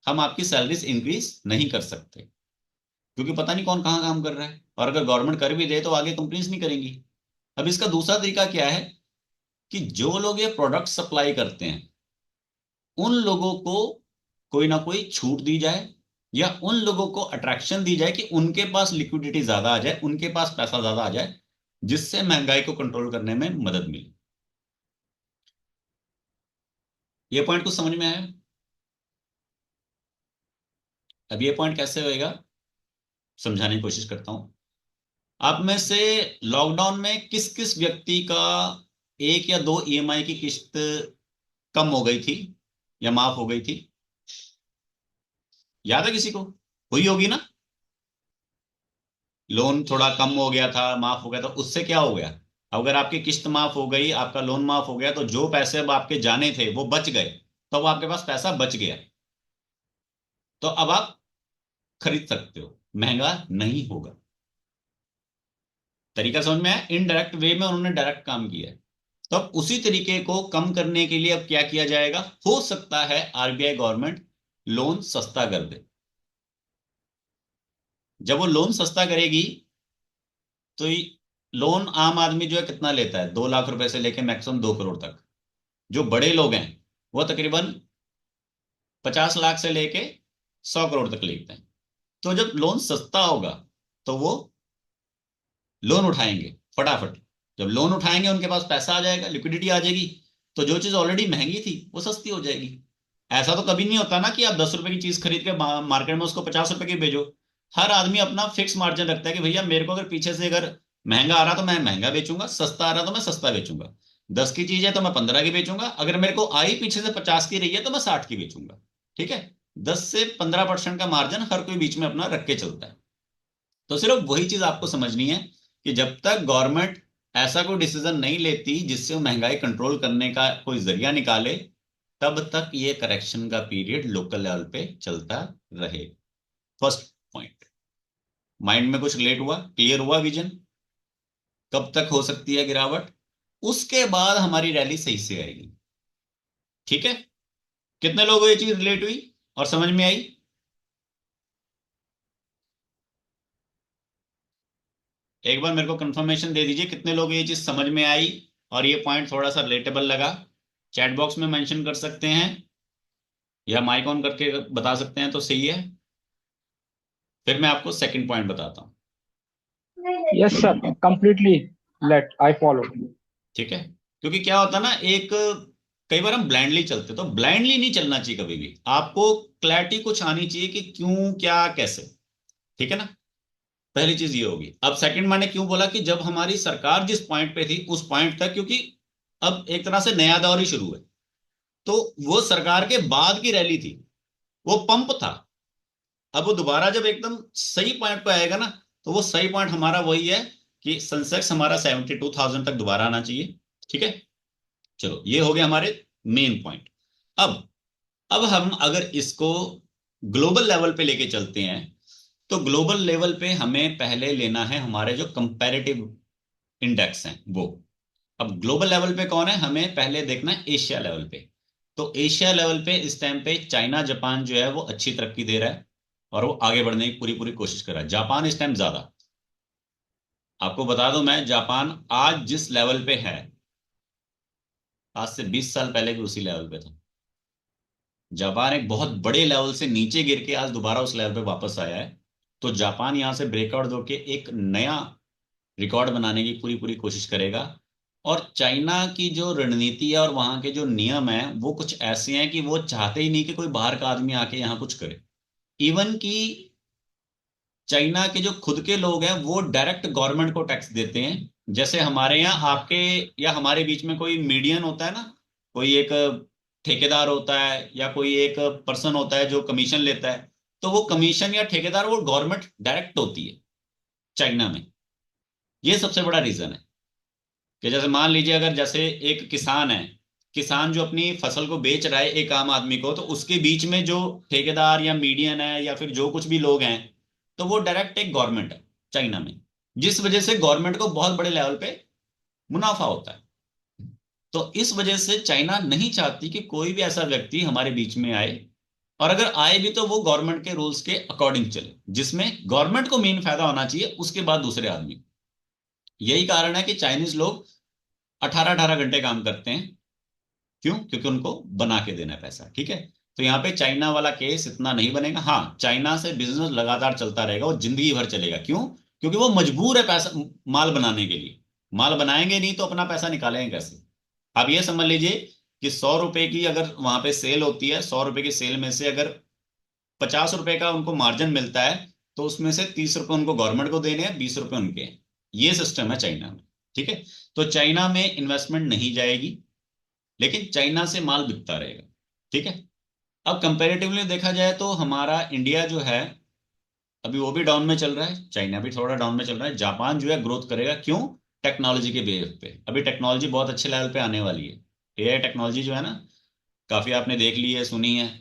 B: हम आपकी सैलरीज इंक्रीज नहीं कर सकते क्योंकि पता नहीं कौन कहाँ काम कर रहा है, और अगर गवर्नमेंट कर भी दे तो आगे कंपनीज नहीं करेंगी। अब इसका दूसरा तरीका क्या है कि जो लोग ये प्रोडक्ट सप्लाई करते हैं उन लोगों को कोई ना कोई छूट दी जाए, या उन लोगों को अट्रैक्शन दी जाए कि उनके पास लिक्विडिटी ज्यादा आ जाए, उनके पास पैसा ज्यादा आ जाए, जिससे महंगाई को कंट्रोल करने में मदद मिले। ये पॉइंट कुछ समझ में आया? अब ये पॉइंट कैसे होएगा, समझाने की कोशिश करता हूं। आप में से लॉकडाउन में किस किस व्यक्ति का एक या दो ईएमआई की किस्त कम हो गई थी या माफ हो गई थी? याद है किसी को? हुई होगी ना। लोन थोड़ा कम हो गया था, माफ हो गया था, उससे क्या हो गया? अगर आपकी किस्त माफ हो गई, आपका लोन माफ हो गया, तो जो पैसे अब आपके जाने थे वो बच गए। तो अब आपके पास पैसा बच गया, तो अब आप खरीद सकते हो, महंगा नहीं होगा। तरीका समझ में आया? इनडायरेक्ट वे में उन्होंने डायरेक्ट काम किया है। तो अब उसी तरीके को कम करने के लिए अब क्या किया जाएगा, हो सकता है आरबीआई गवर्नमेंट लोन सस्ता कर दे। जब वो लोन सस्ता करेगी तो लोन आम आदमी जो है कितना लेता है, 2 लाख रुपए से लेके मैक्सिमम 2 करोड़ तक। जो बड़े लोग हैं वो तकरीबन 50 लाख से लेके 100 करोड़ तक लेते हैं। तो जब लोन सस्ता होगा तो वो लोन उठाएंगे फटाफट। जब लोन उठाएंगे उनके पास पैसा आ जाएगा, लिक्विडिटी आ जाएगी, तो जो चीज ऑलरेडी महंगी थी वो सस्ती हो जाएगी। ऐसा तो कभी नहीं होता ना कि आप 10 रुपए की चीज खरीद के मार्केट में उसको 50 रुपए की भेजो। हर आदमी अपना फिक्स मार्जिन रखता है कि भैया मेरे को अगर पीछे से अगर महंगा आ रहा तो मैं महंगा बेचूंगा, सस्ता आ रहा तो मैं सस्ता बेचूंगा। 10 की चीज है तो मैं 15 की बेचूंगा, अगर मेरे को आई पीछे से 50 की रही है तो मैं 60 की बेचूंगा। ठीक है, 10 से 15% का मार्जिन हर कोई बीच में अपना रख के चलता है। तो सिर्फ वही चीज आपको समझनी है कि जब तक गवर्नमेंट ऐसा कोई डिसीजन नहीं लेती जिससे वो महंगाई कंट्रोल करने का कोई जरिया निकाले, तब तक ये करेक्शन का पीरियड लोकल लेवल पे चलता रहे। फर्स्ट पॉइंट, माइंड में कुछ रिलेट हुआ, क्लियर हुआ विजन कब तक हो सकती है गिरावट? उसके बाद हमारी रैली सही से आएगी। ठीक है, कितने लोगों को ये चीज रिलेट हुई और समझ में आई? एक बार मेरे को कंफर्मेशन दे दीजिए कितने लोग ये चीज समझ में आई और ये पॉइंट थोड़ा सा रिलेटेबल लगा। चैट बॉक्स में मेंशन कर सकते हैं या माइक ऑन करके बता सकते हैं तो सही है। फिर मैं आपको सेकंड पॉइंट बताता हूँ।
A: Yes, sir. Completely. Let I follow.
B: ठीक है, क्योंकि क्या होता है ना, एक कई बार हम ब्लाइंडली चलते, तो ब्लाइंडली नहीं चलना चाहिए कभी भी, आपको क्लैरिटी कुछ आनी चाहिए कि क्यों क्या कैसे। ठीक है ना, पहली चीज ये होगी। अब सेकंड मैंने क्यों बोला कि जब हमारी सरकार जिस पॉइंट पे थी उस पॉइंट तक, क्योंकि अब एक तरह से नया दौर ही शुरू है, तो वो सरकार के बाद की रैली थी, वो पंप था। अब वो दोबारा जब एकदम सही पॉइंट पे आएगा ना, तो वो सही पॉइंट हमारा वही है कि सेंसेक्स हमारा 72,000 तक दोबारा आना चाहिए। ठीक है, चलो ये हो गया हमारे मेन पॉइंट। अब अब हम अगर इसको ग्लोबल लेवल पे लेके चलते हैं, तो ग्लोबल लेवल पे हमें पहले लेना है हमारे जो कंपैरेटिव इंडेक्स हैं वो। अब ग्लोबल लेवल पे कौन है, हमें पहले देखना है एशिया लेवल पे। तो एशिया लेवल पे इस टाइम पे चाइना जापान जो है वो अच्छी तरक्की दे रहा है, और वो आगे बढ़ने की पूरी पूरी कोशिश कर रहा है। जापान इस टाइम ज्यादा, आपको बता दूं मैं, जापान आज जिस लेवल पे है, आज से 20 साल पहले भी उसी लेवल पे था। जापान एक बहुत बड़े लेवल से नीचे गिर के आज दोबारा उस लेवल पे वापस आया है। तो जापान यहां से ब्रेकआउट दो के एक नया रिकॉर्ड बनाने की पूरी पूरी कोशिश करेगा। और चाइना की जो रणनीति है और वहां के जो नियम है वो कुछ ऐसे हैं कि वो चाहते ही नहीं कि कोई बाहर का आदमी आके यहाँ कुछ करे। इवन कि चाइना के जो खुद के लोग हैं वो डायरेक्ट गवर्नमेंट को टैक्स देते हैं। जैसे हमारे यहाँ आपके या हमारे बीच में कोई मीडियन होता है ना, कोई एक ठेकेदार होता है या कोई एक पर्सन होता है जो कमीशन लेता है, तो वो कमीशन या ठेकेदार वो गवर्नमेंट डायरेक्ट होती है चाइना में। ये सबसे बड़ा रीजन है कि जैसे मान लीजिए अगर जैसे एक किसान है, किसान जो अपनी फसल को बेच रहा है एक आम आदमी को, तो उसके बीच में जो ठेकेदार या मीडियन है या फिर जो कुछ भी लोग हैं, तो वो डायरेक्ट एक गवर्नमेंट है चाइना में, जिस वजह से गवर्नमेंट को बहुत बड़े लेवल पे मुनाफा होता है। तो इस वजह से चाइना नहीं चाहती कि कोई भी ऐसा व्यक्ति हमारे बीच में आए, और अगर आए भी तो वो गवर्नमेंट के रूल्स के अकॉर्डिंग चले, जिसमें गवर्नमेंट को मेन फायदा होना चाहिए, उसके बाद दूसरे आदमी। यही कारण है कि चाइनीज लोग 18-18 घंटे काम करते हैं। क्यों? क्योंकि उनको बना के देना है पैसा। ठीक है, तो यहाँ पे चाइना वाला केस इतना नहीं बनेगा। हाँ, चाइना से बिजनेस लगातार चलता रहेगा और जिंदगी भर चलेगा। क्यों? क्योंकि वो मजबूर है पैसा माल बनाने के लिए। माल बनाएंगे नहीं तो अपना पैसा निकालेंगे कैसे? आप ये समझ लीजिए कि 100 रुपए की अगर वहां पे सेल होती है, 100 रुपए की सेल में से अगर 50 रुपए का उनको मार्जिन मिलता है, तो उसमें से 30 रुपए उनको गवर्नमेंट को देने हैं, 20 रुपए उनके हैं। ये सिस्टम है चाइना में। ठीक है, तो चाइना में इन्वेस्टमेंट नहीं जाएगी, लेकिन चाइना से माल बिकता रहेगा। ठीक है, अब कंपैरेटिवली देखा जाए तो हमारा इंडिया जो है अभी वो भी डाउन में चल रहा है, चाइना भी थोड़ा डाउन में चल रहा है। जापान जो है ग्रोथ करेगा। क्यों? टेक्नोलॉजी के बेस पे अभी टेक्नोलॉजी बहुत अच्छे लेवल पे आने वाली है। एआई टेक्नोलॉजी जो है ना, काफी आपने देख ली है, सुनी है,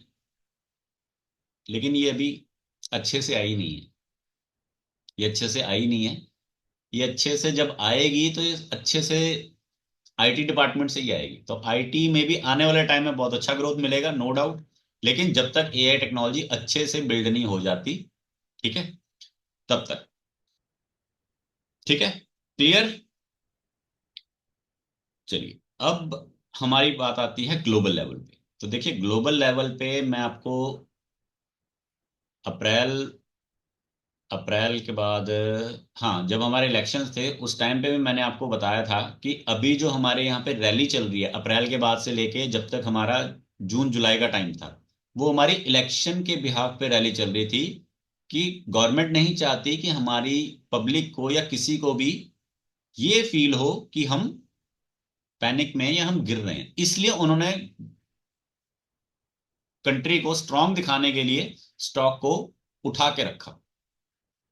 B: लेकिन ये अभी अच्छे से आई नहीं है। ये अच्छे से आई नहीं है। ये अच्छे से जब आएगी तो ये अच्छे से आईटी डिपार्टमेंट से ही आएगी। तो आईटी में भी आने वाले टाइम में बहुत अच्छा ग्रोथ मिलेगा, नो डाउट। लेकिन जब तक एआई टेक्नोलॉजी अच्छे से बिल्ड नहीं हो जाती, ठीक है, तब तक। ठीक है, क्लियर? चलिए, अब हमारी बात आती है ग्लोबल लेवल पे। तो देखिए, ग्लोबल लेवल पे मैं आपको अप्रैल अप्रैल के बाद, हाँ, जब हमारे इलेक्शंस थे उस टाइम पे भी मैंने आपको बताया था कि अभी जो हमारे यहाँ पे रैली चल रही है अप्रैल के बाद से लेके जब तक हमारा जून जुलाई का टाइम था, वो हमारी इलेक्शन के बिहाफ पे रैली चल रही थी। कि गवर्नमेंट नहीं चाहती कि हमारी पब्लिक को या किसी को भी ये फील हो कि हम पैनिक में हैं या हम गिर रहे हैं, इसलिए उन्होंने कंट्री को स्ट्रांग दिखाने के लिए स्टॉक को उठा के रखा।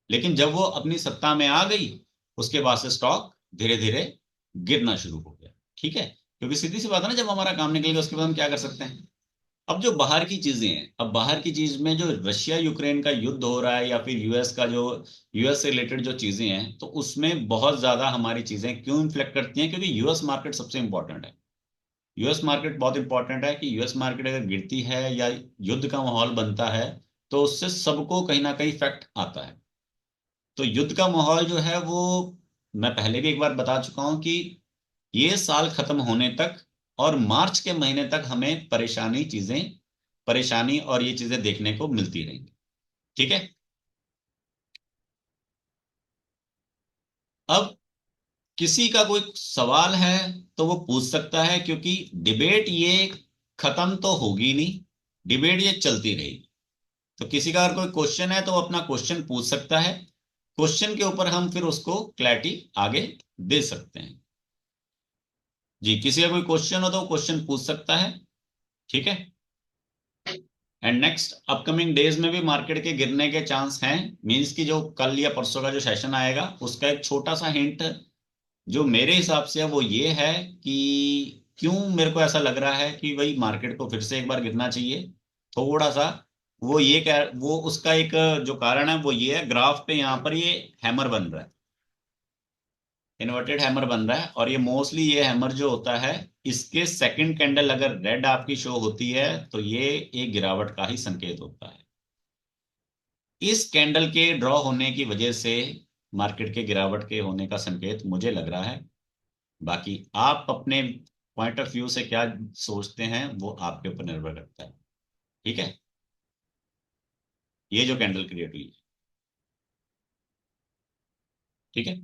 B: लेकिन जब वो अपनी सत्ता में आ गई, उसके बाद से स्टॉक धीरे धीरे गिरना शुरू हो गया। ठीक है, क्योंकि सीधी सी बात है ना, जब हमारा काम निकल गया उसके बाद हम क्या कर सकते हैं। अब जो बाहर की चीजें हैं, अब बाहर की चीज में जो रशिया यूक्रेन का युद्ध हो रहा है या फिर यूएस का जो यूएस से रिलेटेड जो चीजें हैं, तो उसमें बहुत ज्यादा हमारी चीजें क्यों इन्फ्लेक्ट करती हैं? क्योंकि यूएस मार्केट सबसे इंपॉर्टेंट है। यूएस मार्केट बहुत इंपॉर्टेंट है कि यूएस मार्केट अगर गिरती है या युद्ध का माहौल बनता है, तो उससे सबको कहीं ना कहीं इफेक्ट आता है। तो युद्ध का माहौल जो है वो, मैं पहले भी एक बार बता चुका हूं कि ये साल खत्म होने तक और मार्च के महीने तक हमें परेशानी और ये चीजें देखने को मिलती रहेंगी। ठीक है, अब किसी का कोई सवाल है तो वो पूछ सकता है, क्योंकि डिबेट ये खत्म तो होगी नहीं, डिबेट ये चलती रहेगी। तो किसी का अगर कोई क्वेश्चन है तो वो अपना क्वेश्चन पूछ सकता है, क्वेश्चन के ऊपर हम फिर उसको क्लैरिटी आगे दे सकते हैं। जी, किसी का कोई क्वेश्चन हो तो वो क्वेश्चन पूछ सकता है। ठीक है। एंड नेक्स्ट अपकमिंग डेज में भी मार्केट के गिरने के चांस हैं। मींस कि जो कल या परसों का जो सेशन आएगा उसका एक छोटा सा हिंट जो मेरे हिसाब से है वो ये है कि क्यों मेरे को ऐसा लग रहा है कि भाई मार्केट को फिर से एक बार गिरना चाहिए थोड़ा सा। वो उसका एक जो कारण है वो ये है, ग्राफ पे यहाँ पर ये हैमर बन रहा है, इन्वर्टेड हैमर बन रहा है। और ये मोस्टली ये हैमर जो होता है, इसके सेकंड कैंडल अगर रेड आपकी शो होती है तो ये एक गिरावट का ही संकेत होता है। इस कैंडल के ड्रॉ होने की वजह से मार्केट के गिरावट के होने का संकेत मुझे लग रहा है। बाकी आप अपने पॉइंट ऑफ व्यू से क्या सोचते हैं वो आपके ऊपर निर्भर करता है। ठीक है। ये जो कैंडल क्रिएट हुई है, ठीक है,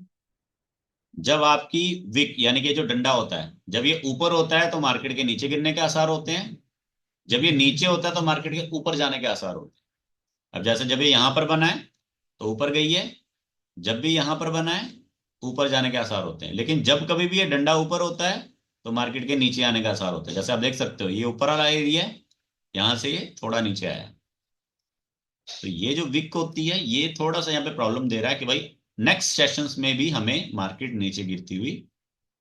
B: जब आपकी विक यानी कि जो डंडा होता है जब ये ऊपर होता है तो मार्केट के नीचे गिरने के आसार होते हैं, जब ये नीचे होता है तो मार्केट के ऊपर जाने के आसार होते हैं। अब जैसे जब ये यहां पर बना है तो ऊपर गई है, जब भी यहां पर बना है ऊपर जाने के आसार होते हैं। लेकिन जब कभी भी ये डंडा ऊपर होता है तो मार्केट के नीचे आने का आसार होता है। जैसे आप देख सकते हो ये ऊपर वाला एरिया है, यहां से ये थोड़ा नीचे आया है। तो ये जो विक होती है ये थोड़ा सा यहाँ पे प्रॉब्लम दे रहा है कि भाई नेक्स्ट सेशंस में भी हमें मार्केट नीचे गिरती हुई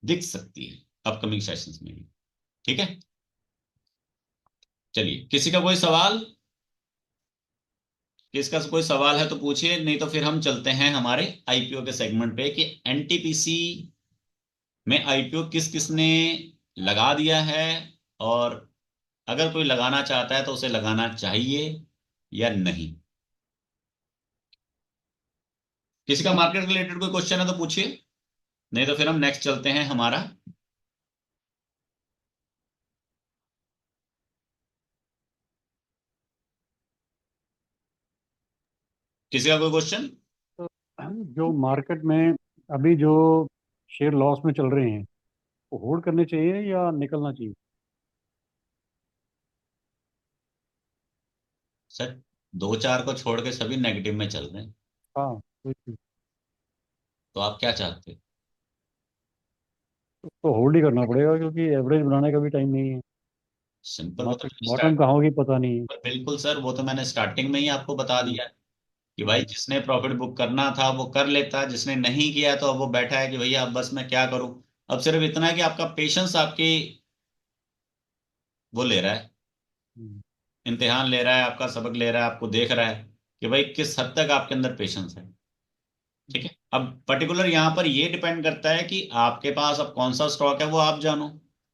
B: दिख सकती है, अपकमिंग सेशंस में भी। ठीक है। चलिए, किसी का कोई सवाल, किसका कोई सवाल है तो पूछिए, नहीं तो फिर हम चलते हैं हमारे आईपीओ के सेगमेंट पे कि एनटीपीसी में आईपीओ किस किसने लगा दिया है, और अगर कोई लगाना चाहता है तो उसे लगाना चाहिए या नहीं। किसी का मार्केट रिलेटेड कोई क्वेश्चन है तो पूछिए, नहीं तो फिर हम नेक्स्ट चलते हैं हमारा। किसी का कोई क्वेश्चन।
D: तो जो मार्केट में अभी जो शेयर लॉस में चल रहे हैं वो होल्ड करने चाहिए या निकलना चाहिए?
B: सर, दो चार को छोड़ के सभी नेगेटिव में चल रहे हैं,
D: हाँ, तो
B: तो आप क्या चाहते हैं।
D: उसको होल्ड ही करना पड़ेगा क्योंकि एवरेज बनाने का भी टाइम नहीं है।
B: सिंपल, वो तो
D: मार्केट
B: मैंने
D: बॉटम
B: स्टार्ट,
D: कहाँ होगी पता नहीं है।
B: बिल्कुल सर, वो तो मैंने स्टार्टिंग में ही आपको बता
D: हम्म,
B: दिया कि भाई
D: हम्म,
B: जिसने प्रॉफिट बुक करना था वो कर लेता, जिसने नहीं किया तो अब वो बैठा है कि भैया अब बस मैं क्या करूं। अब सिर्फ इतना है कि आपका पेशेंस आपकी वो ले रहा है,
D: हम्म,
B: इम्तिहान ले रहा है, आपका सबक ले रहा है, आपको देख रहा है कि भाई किस हद तक आपके अंदर पेशेंस है। ठीक है। अब पर्टिकुलर यहाँ पर ये डिपेंड करता है कि आपके पास अब कौन सा स्टॉक है वो आप जानो,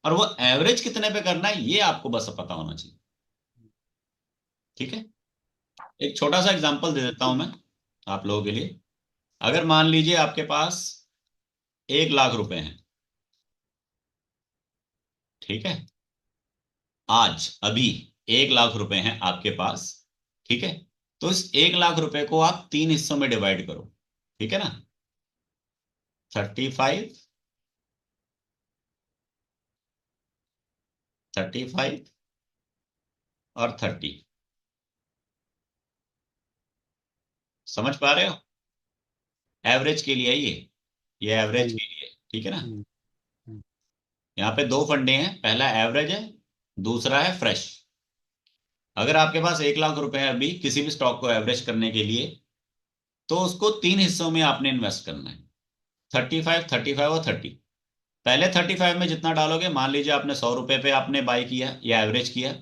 B: और वो एवरेज कितने पे करना है ये आपको बस पता होना चाहिए। ठीक है। एक छोटा सा एग्जांपल दे देता हूं मैं आप लोगों के लिए। अगर मान लीजिए आपके पास 1 लाख रुपए हैं, ठीक है, आज अभी 1 लाख रुपए हैं आपके पास, ठीक है, तो इस 1 लाख रुपए को आप 3 हिस्सों में डिवाइड करो। ठीक है ना, 35, 35 और 30। समझ पा रहे हो, एवरेज के लिए है ये
D: हाँ
B: एवरेज
D: जी।
B: के लिए। ठीक है ना।
D: हम्म, हम्म,
B: यहाँ पे दो फंडे हैं, पहला एवरेज है, दूसरा है फ्रेश। अगर आपके पास 1 लाख रुपए है अभी किसी भी स्टॉक को एवरेज करने के लिए, तो उसको 3 हिस्सों में आपने इन्वेस्ट करना है, 35, 35 और 30। पहले 35 में जितना डालोगे, मान लीजिए आपने 100 रुपए पे आपने बाई किया या एवरेज किया,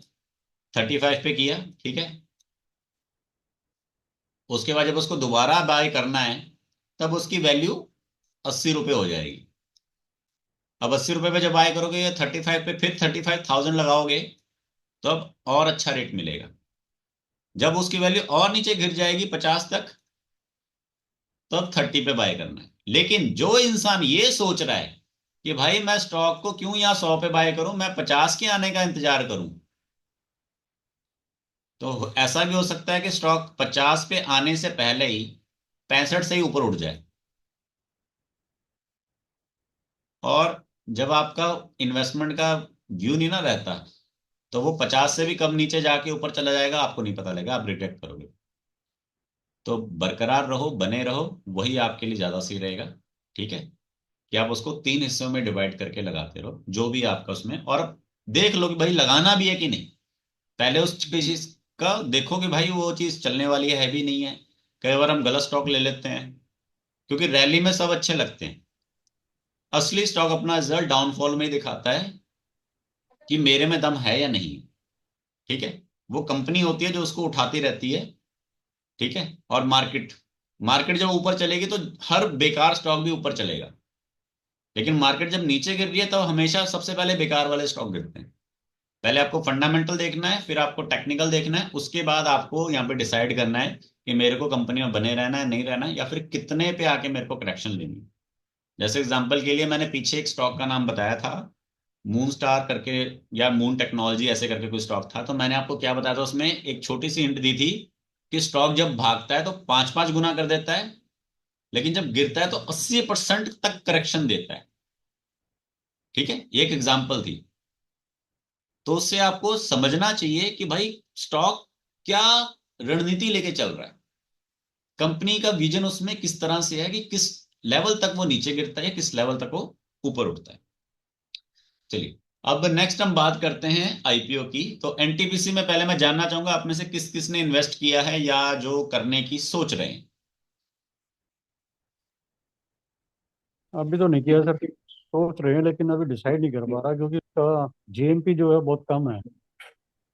B: 35 पे किया, ठीक है, उसके बाद जब उसको दोबारा बाय करना है तब उसकी वैल्यू 80 रुपये हो जाएगी। अब 80 रुपये पे जब बाय करोगे या 35 पे फिर 35,000 लगाओगे तो अब और अच्छा रेट मिलेगा। जब उसकी वैल्यू और नीचे गिर जाएगी 50 तक, तो अब 30 पे बाय करना है। लेकिन जो इंसान ये सोच रहा है कि भाई मैं स्टॉक को क्यों यहाँ 100 पे बाय करूं, मैं 50 के आने का इंतजार करूं, तो ऐसा भी हो सकता है कि स्टॉक 50 पे आने से पहले ही 65 से ही ऊपर उठ जाए। और जब आपका इन्वेस्टमेंट का व्यू नहीं ना रहता, तो वो 50 से भी कम नीचे जाके ऊपर चला जाएगा, आपको नहीं पता लगेगा, आप रिग्रेट करोगे। तो बरकरार रहो, बने रहो, वही आपके लिए ज्यादा सही रहेगा। ठीक है, कि आप उसको 3 हिस्सों में डिवाइड करके लगाते रहो, जो भी आपका उसमें, और देख लो कि भाई लगाना भी है कि नहीं। पहले उस चीज का देखो कि भाई वो चीज चलने वाली है भी नहीं है। कई बार हम गलत स्टॉक ले लेते हैं, क्योंकि रैली में सब अच्छे लगते हैं। असली स्टॉक अपना रिजल्ट डाउनफॉल में ही दिखाता है कि मेरे में दम है या नहीं। ठीक है, वो कंपनी होती है जो उसको उठाती रहती है। ठीक है, और मार्केट मार्केट जब ऊपर चलेगी तो हर बेकार स्टॉक भी ऊपर चलेगा, लेकिन मार्केट जब नीचे गिर रही है तो हमेशा सबसे पहले बेकार वाले स्टॉक गिरते हैं। पहले आपको फंडामेंटल देखना है, फिर आपको टेक्निकल देखना है, उसके बाद आपको यहाँ पे डिसाइड करना है कि मेरे को कंपनी में बने रहना है, नहीं रहना है, या फिर कितने पे आके मेरे को करेक्शन लेनी है। जैसे एग्जांपल के लिए मैंने पीछे एक स्टॉक का नाम बताया था, मून स्टार करके, या मून टेक्नोलॉजी ऐसे करके कोई स्टॉक था। तो मैंने आपको क्या बताया था उसमें, एक छोटी सी हिंट दी थी कि स्टॉक जब भागता है तो 5-5 गुना कर देता है, लेकिन जब गिरता है तो 80% तक करेक्शन देता है। ठीक है, ये एक एग्जाम्पल थी। तो उससे आपको समझना चाहिए कि भाई स्टॉक क्या रणनीति लेके चल रहा है, कंपनी का विजन उसमें किस तरह से है, कि किस लेवल तक वो नीचे गिरता है या किस लेवल तक वो ऊपर उठता है। चलिए, अब नेक्स्ट हम बात करते हैं आईपीओ की। तो एनटीपीसी में पहले मैं जानना चाहूंगा आप में से किस किस ने इन्वेस्ट किया है या जो करने की सोच रहे हैं।
D: अभी तो नहीं किया सर, सोच रहे हैं लेकिन अभी डिसाइड नहीं कर पा रहा, क्योंकि इसका जीएमपी जो है बहुत कम है।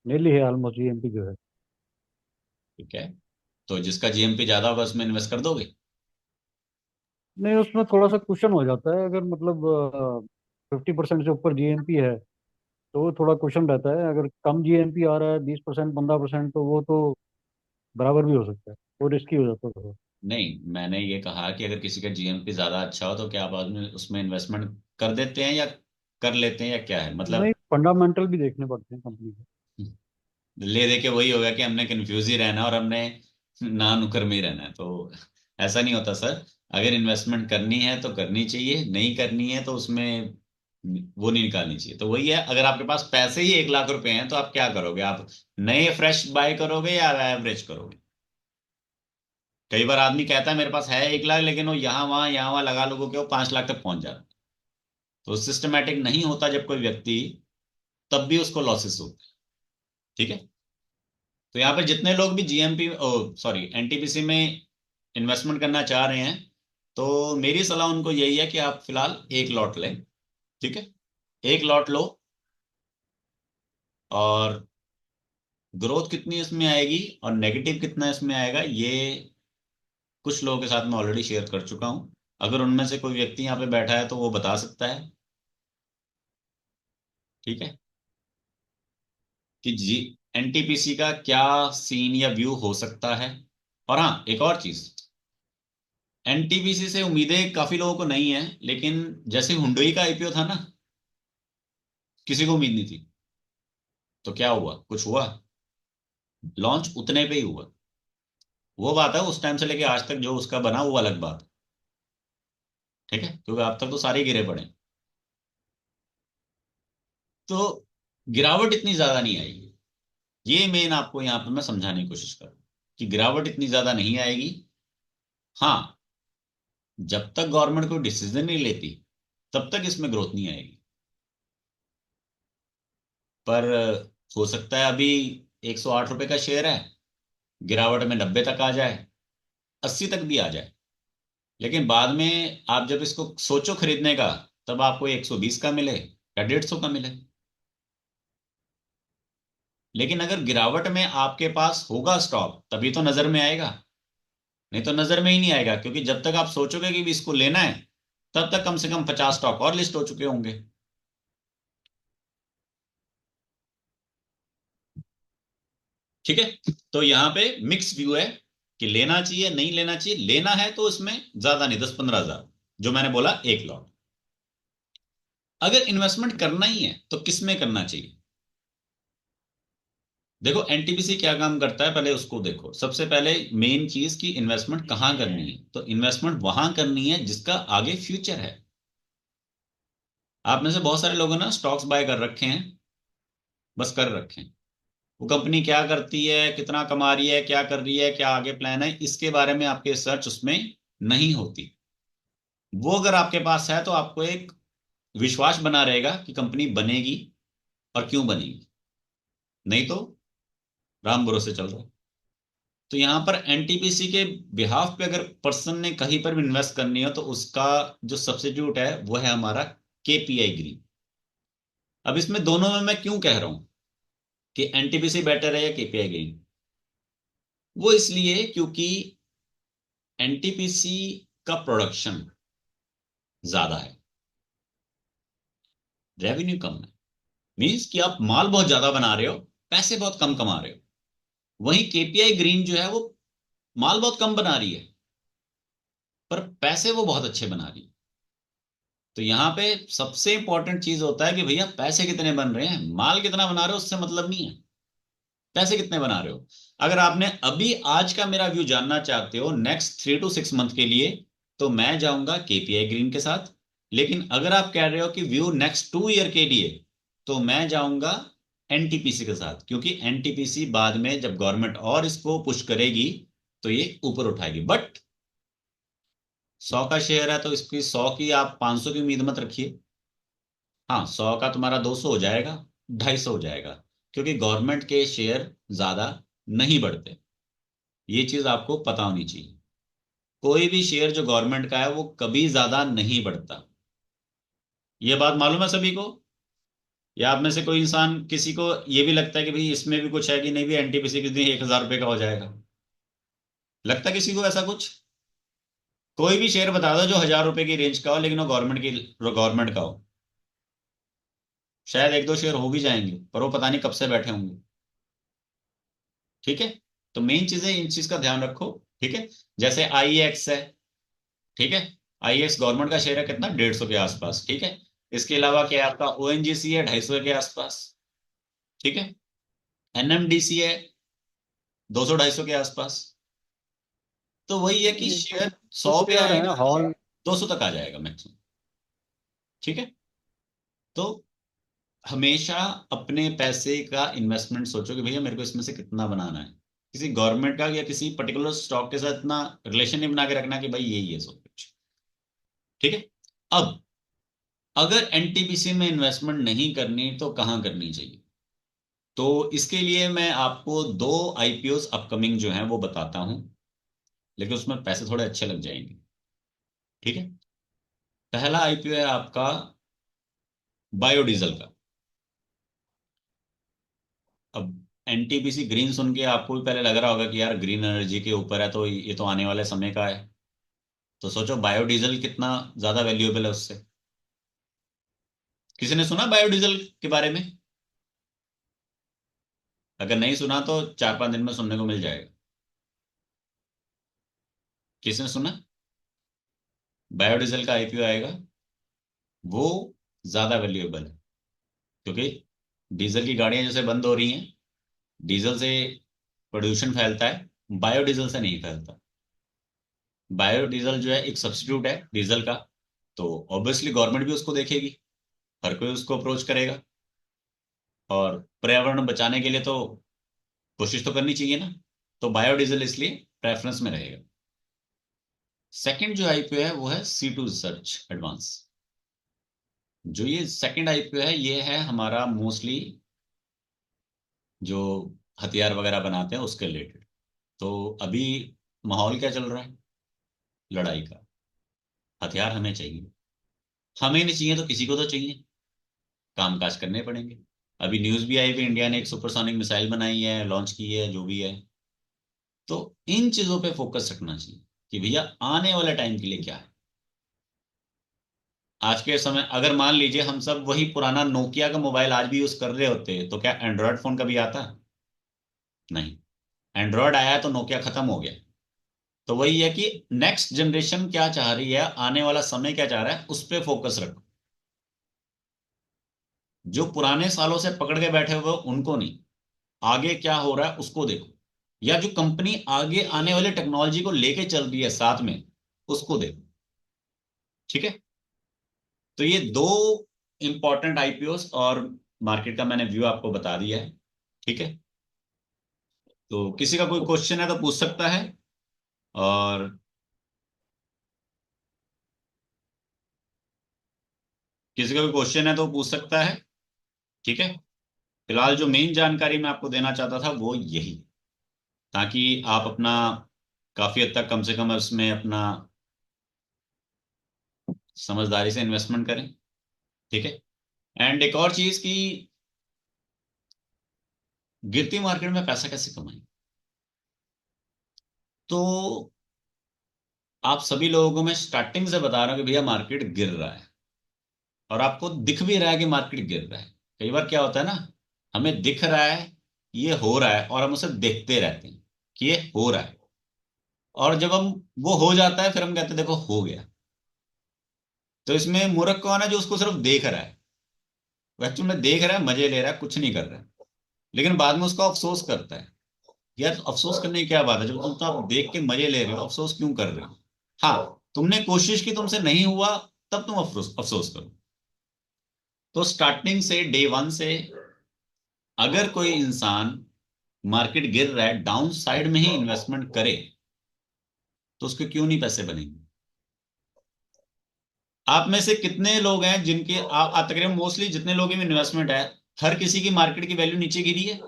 D: नीली है ऑलमोस्ट जीएमपी जो है।
B: ठीक है, तो जिसका जीएमपी ज्यादा होगा उसमें इन्वेस्ट कर दोगे।
D: नहीं, उसमें थोड़ा सा क्वेश्चन हो जाता है, अगर मतलब 50% से ऊपर जीएमपी है तो वो थोड़ा क्वेश्चन रहता है। अगर कम जीएमपी आ रहा है 20% 15%, तो वो तो बराबर भी हो सकता है, वो रिस्की हो जाता है थोड़ा।
B: नहीं, मैंने ये कहा कि अगर किसी का जीएमपी ज्यादा अच्छा हो तो क्या आप आदमी उसमें इन्वेस्टमेंट कर देते हैं या कर लेते हैं, या क्या है
D: नहीं,
B: मतलब।
D: फंडामेंटल भी देखने पड़ते हैं कंपनी के।
B: ले दे के वही होगा कि हमने कंफ्यूज ही रहना है और हमने ना नुकर में ही रहना है, तो ऐसा नहीं होता सर। अगर इन्वेस्टमेंट करनी है तो करनी चाहिए, नहीं करनी है तो उसमें वो नहीं निकालनी चाहिए। तो वही है, अगर आपके पास पैसे ही 1 लाख रुपए हैं तो आप क्या करोगे, आप नए फ्रेश बाय करोगे या एवरेज करोगे। कई बार आदमी कहता है मेरे पास है 1 लाख, लेकिन वो यहाँ वहां लगा लोगों के वो 5 लाख तक पहुंच जाता है। तो सिस्टमेटिक नहीं होता जब कोई व्यक्ति, तब भी उसको लॉसेस होते हैं। ठीक है, तो यहाँ पे जितने लोग भी जीएमपी सॉरी एनटीपीसी में इन्वेस्टमेंट करना चाह रहे हैं, तो मेरी सलाह उनको यही है कि आप फिलहाल एक लॉट लें। ठीक है, एक लॉट लो, और ग्रोथ कितनी इसमें आएगी और नेगेटिव कितना इसमें आएगा, ये कुछ लोगों के साथ मैं ऑलरेडी शेयर कर चुका हूं। अगर उनमें से कोई व्यक्ति यहाँ पे बैठा है तो वो बता सकता है। ठीक है, कि जी एनटीपीसी का क्या सीन या व्यू हो सकता है। और हाँ, एक और चीज, एनटीपीसी से उम्मीदें काफी लोगों को नहीं है, लेकिन जैसे हुंडई का आईपीओ था ना, किसी को उम्मीद नहीं थी। तो क्या हुआ, कुछ हुआ, लॉन्च उतने पे ही हुआ। वो बात है, उस टाइम से लेके आज तक जो उसका बना वो अलग बात है। ठीक है, क्योंकि अब तक तो सारे गिरे पड़े हैं। तो गिरावट इतनी ज्यादा नहीं आएगी, ये मेन आपको यहाँ पे मैं समझाने की कोशिश कर रहा हूं कि गिरावट इतनी ज्यादा नहीं आएगी। हाँ, जब तक गवर्नमेंट कोई डिसीजन नहीं लेती तब तक इसमें ग्रोथ नहीं आएगी। पर हो सकता है अभी 108 रुपए का शेयर है, गिरावट में 90 तक आ जाए, 80 तक भी आ जाए। लेकिन बाद में आप जब इसको सोचो खरीदने का, तब आपको 120 का मिले या 150 का मिले। लेकिन अगर गिरावट में आपके पास होगा स्टॉक तभी तो नजर में आएगा, नहीं तो नजर में ही नहीं आएगा, क्योंकि जब तक आप सोचोगे कि भी इसको लेना है, तब तक कम से कम 50 स्टॉक और लिस्ट हो चुके होंगे। ठीक है, तो यहाँ पे मिक्स व्यू है कि लेना चाहिए नहीं लेना चाहिए। लेना है तो इसमें ज्यादा नहीं, 10-15 हजार, जो मैंने बोला एक लॉट। अगर इन्वेस्टमेंट करना ही है तो किस में करना चाहिए। देखो एनटीपीसी क्या काम करता है, पहले उसको देखो। सबसे पहले मेन चीज की इन्वेस्टमेंट कहाँ करनी है, तो इन्वेस्टमेंट वहां करनी है जिसका आगे फ्यूचर है। आप में से बहुत सारे लोगों ने स्टॉक्स बाय कर रखे हैं, बस कर रखे हैं। वो कंपनी क्या करती है, कितना कमा रही है, क्या कर रही है, क्या आगे प्लान है, इसके बारे में आपके सर्च उसमें नहीं होती। वो अगर आपके पास है तो आपको एक विश्वास बना रहेगा कि कंपनी बनेगी और क्यों बनेगी, नहीं तो राम भरोसे चल रहा है। तो यहां पर एनटीपीसी के बिहाफ पे अगर पर्सन ने कहीं पर भी इन्वेस्ट करनी हो तो उसका जो सब्स्टिट्यूट है वो है हमारा केपीआई ग्रीन। अब इसमें दोनों में मैं क्यों कह रहा हूं कि एनटीपीसी बेटर है या केपीआई ग्रीन, वो इसलिए क्योंकि एनटीपीसी का प्रोडक्शन ज्यादा है, रेवेन्यू कम है। मीन्स कि आप माल बहुत ज्यादा बना रहे हो, पैसे बहुत कम कमा रहे हो। वहीं केपीआई ग्रीन जो है वो माल बहुत कम बना रही है पर पैसे वो बहुत अच्छे बना रही है। तो यहाँ पे सबसे इंपॉर्टेंट चीज होता है कि भैया पैसे कितने बन रहे हैं, माल कितना बना रहे हो उससे मतलब नहीं है, पैसे कितने बना रहे हो। अगर आपने अभी आज का मेरा व्यू जानना चाहते हो नेक्स्ट 3 to 6 मंथ के लिए, तो मैं जाऊंगा केपीआई ग्रीन के साथ। लेकिन अगर आप कह रहे हो कि व्यू नेक्स्ट 2 ईयर के लिए, तो मैं जाऊंगा एनटीपीसी के साथ, क्योंकि एनटीपीसी बाद में जब गवर्नमेंट और इसको पुश करेगी तो ये ऊपर उठाएगी। बट 100 का शेयर है तो इसकी 100 की आप 500 की उम्मीद मत रखिए। हाँ, 100 का तुम्हारा 200 हो जाएगा, 250 हो जाएगा, क्योंकि गवर्नमेंट के शेयर ज्यादा नहीं बढ़ते। ये चीज आपको पता होनी चाहिए। कोई भी शेयर जो गवर्नमेंट का है वो कभी ज्यादा नहीं बढ़ता। ये बात मालूम है सभी को? या आप में से कोई इंसान किसी को ये भी लगता है कि भाई इसमें भी कुछ है कि नहीं भी एनटीपीसी किस दिन 1,000 रुपये का हो जाएगा? लगता है किसी को ऐसा कुछ? कोई भी शेयर बता दो जो 1,000 रुपए की रेंज का हो लेकिन वो गवर्नमेंट का हो। शायद एक दो शेयर हो भी जाएंगे पर वो पता नहीं कब से बैठे होंगे। ठीक है, तो मेन चीजें इन चीज का ध्यान रखो। ठीक है, जैसे आईएक्स है, ठीक है, आईएक्स गवर्नमेंट का शेयर है कितना, 150 के आसपास। ठीक है, इसके अलावा क्या है आपका ओएनजीसी है 250 के आसपास। ठीक है, एनएमडीसी है 200-250 के आसपास। तो वही है कि
D: ये
B: शेयर
D: कुछ
B: 100 पे
D: शेयर है
B: आएगा,
D: हॉल।
B: 200 तक आ जाएगा मैक्सिमम। ठीक है, तो हमेशा अपने पैसे का इन्वेस्टमेंट सोचो कि भैया मेरे को इसमें से कितना बनाना है। किसी गवर्नमेंट का या किसी पर्टिकुलर स्टॉक के साथ इतना रिलेशन नहीं बना के रखना कि भाई यही है सब कुछ। ठीक है, अब अगर एनटीपीसी में इन्वेस्टमेंट नहीं करनी तो कहाँ करनी चाहिए? तो इसके लिए मैं आपको दो आईपीओस अपकमिंग जो हैं वो बताता हूं, लेकिन उसमें पैसे थोड़े अच्छे लग जाएंगे। ठीक है, पहला आईपीओ है आपका बायोडीजल का। अब एनटीपीसी ग्रीन सुन के आपको भी पहले लग रहा होगा कि यार ग्रीन एनर्जी के ऊपर है तो ये तो आने वाले समय का है। तो सोचो बायोडीजल कितना ज्यादा वैल्यूएबल है उससे। किसी ने सुना बायोडीजल के बारे में? अगर नहीं सुना तो 4-5 दिन में सुनने को मिल जाएगा। किसने सुना? बायोडीजल का आईपीओ आएगा, वो ज्यादा वैल्यूएबल है, क्योंकि डीजल की गाड़ियां जैसे बंद हो रही हैं, डीजल से प्रदूषण फैलता है, बायोडीजल से नहीं फैलता। बायोडीजल जो है एक सब्स्टिट्यूट है डीजल का, तो ऑब्वियसली गवर्नमेंट भी उसको देखेगी, हर कोई उसको अप्रोच करेगा, और पर्यावरण बचाने के लिए तो कोशिश तो करनी चाहिए ना। तो बायोडीजल इसलिए प्रेफरेंस में रहेगा। सेकंड जो आईपीओ है वो है C2 रिसर्च एडवांस। जो ये सेकंड आईपीओ है ये है हमारा मोस्टली जो हथियार वगैरह बनाते हैं उसके रिलेटेड। तो अभी माहौल क्या चल रहा है? लड़ाई का। हथियार हमें चाहिए, हमें नहीं चाहिए तो किसी को तो चाहिए, कामकाज करने पड़ेंगे। अभी न्यूज भी आई कि इंडिया ने एक सुपरसोनिक मिसाइल बनाई है, लॉन्च की है, जो भी है। तो इन चीजों पे फोकस रखना चाहिए कि भैया आने वाले टाइम के लिए क्या है। आज के समय अगर मान लीजिए हम सब वही पुराना नोकिया का मोबाइल आज भी यूज कर रहे होते तो क्या एंड्रॉयड फोन कभी आता? नहीं। एंड्रॉयड आया तो नोकिया खत्म हो गया। तो वही है कि नेक्स्ट जनरेशन क्या चाह रही है, आने वाला समय क्या चाह रहा है, उस पर फोकस रखो। जो पुराने सालों से पकड़ के बैठे हुए उनको नहीं, आगे क्या हो रहा है उसको देखो, या जो कंपनी आगे आने वाले टेक्नोलॉजी को लेके चल रही है साथ में, उसको देखो। ठीक है, तो ये दो इंपॉर्टेंट आईपीओस और मार्केट का मैंने व्यू आपको बता दिया है। ठीक है, तो किसी का कोई क्वेश्चन है तो पूछ सकता है। और किसी का कोई क्वेश्चन है तो पूछ सकता है। ठीक है, फिलहाल जो मेन जानकारी मैं आपको देना चाहता था वो यही, ताकि आप अपना काफी हद तक कम से कम उसमें अपना समझदारी से इन्वेस्टमेंट करें। ठीक है, एंड एक और चीज की, गिरती मार्केट में पैसा कैसे कमाएं। तो आप सभी लोगों को मैं स्टार्टिंग से बता रहा हूँ कि भैया मार्केट गिर रहा है, और आपको दिख भी रहा है कि मार्केट गिर रहा है। कई बार क्या होता है ना, हमें दिख रहा है ये हो रहा है और हम उसे देखते रहते हैं कि ये हो रहा है, और जब हम वो हो जाता है फिर हम कहते हैं देखो हो गया। तो इसमें मूर्ख कौन है, जो उसको सिर्फ देख रहा है। वो एक्चुअली में देख रहा है, मजे ले रहा है, कुछ नहीं कर रहा है, लेकिन बाद में उसको अफसोस करता है। यार अफसोस करने की क्या बात है, जब तुम तो आप देख के मजे ले रहे हो, अफसोस क्यों कर रहे हो। हाँ, तुमने कोशिश की, तुमसे नहीं हुआ, तब तुम अफसोस अफसोस करो। तो स्टार्टिंग से डे वन से अगर कोई इंसान मार्केट गिर रहा है डाउन साइड में ही इन्वेस्टमेंट करे, तो उसके क्यों नहीं पैसे बनेंगे। आप में से कितने लोग हैं जिनके आप तकरीबन मोस्टली जितने लोगों में इन्वेस्टमेंट है, हर किसी की मार्केट की वैल्यू नीचे गिरी है।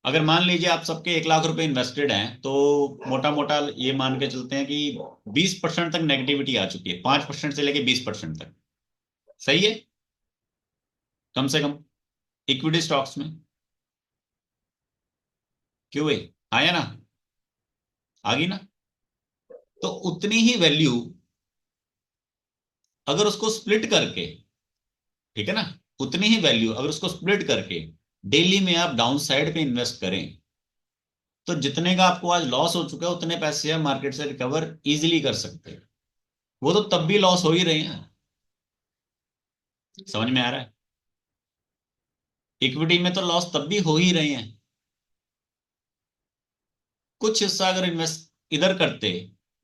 B: अगर मान लीजिए आप सबके 1 लाख रुपए इन्वेस्टेड हैं, तो मोटा मोटा ये मान के चलते हैं कि 20% तक नेगेटिविटी आ चुकी है, 5% से लेके 20% तक। सही है, कम से कम इक्विटी स्टॉक्स में। क्यों है, आया ना, आ गई ना। तो उतनी ही वैल्यू अगर उसको स्प्लिट करके, ठीक है ना, उतनी ही वैल्यू अगर उसको स्प्लिट करके डेली में आप डाउन साइड पे इन्वेस्ट करें, तो जितने का आपको आज लॉस हो चुका है उतने पैसे आप मार्केट से रिकवर इजीली कर सकते हैं। वो तो तब भी लॉस हो ही रहे हैं। समझ में आ रहा है, इक्विटी में तो लॉस तब भी हो ही रहे हैं। कुछ हिस्सा अगर इन्वेस्ट इधर करते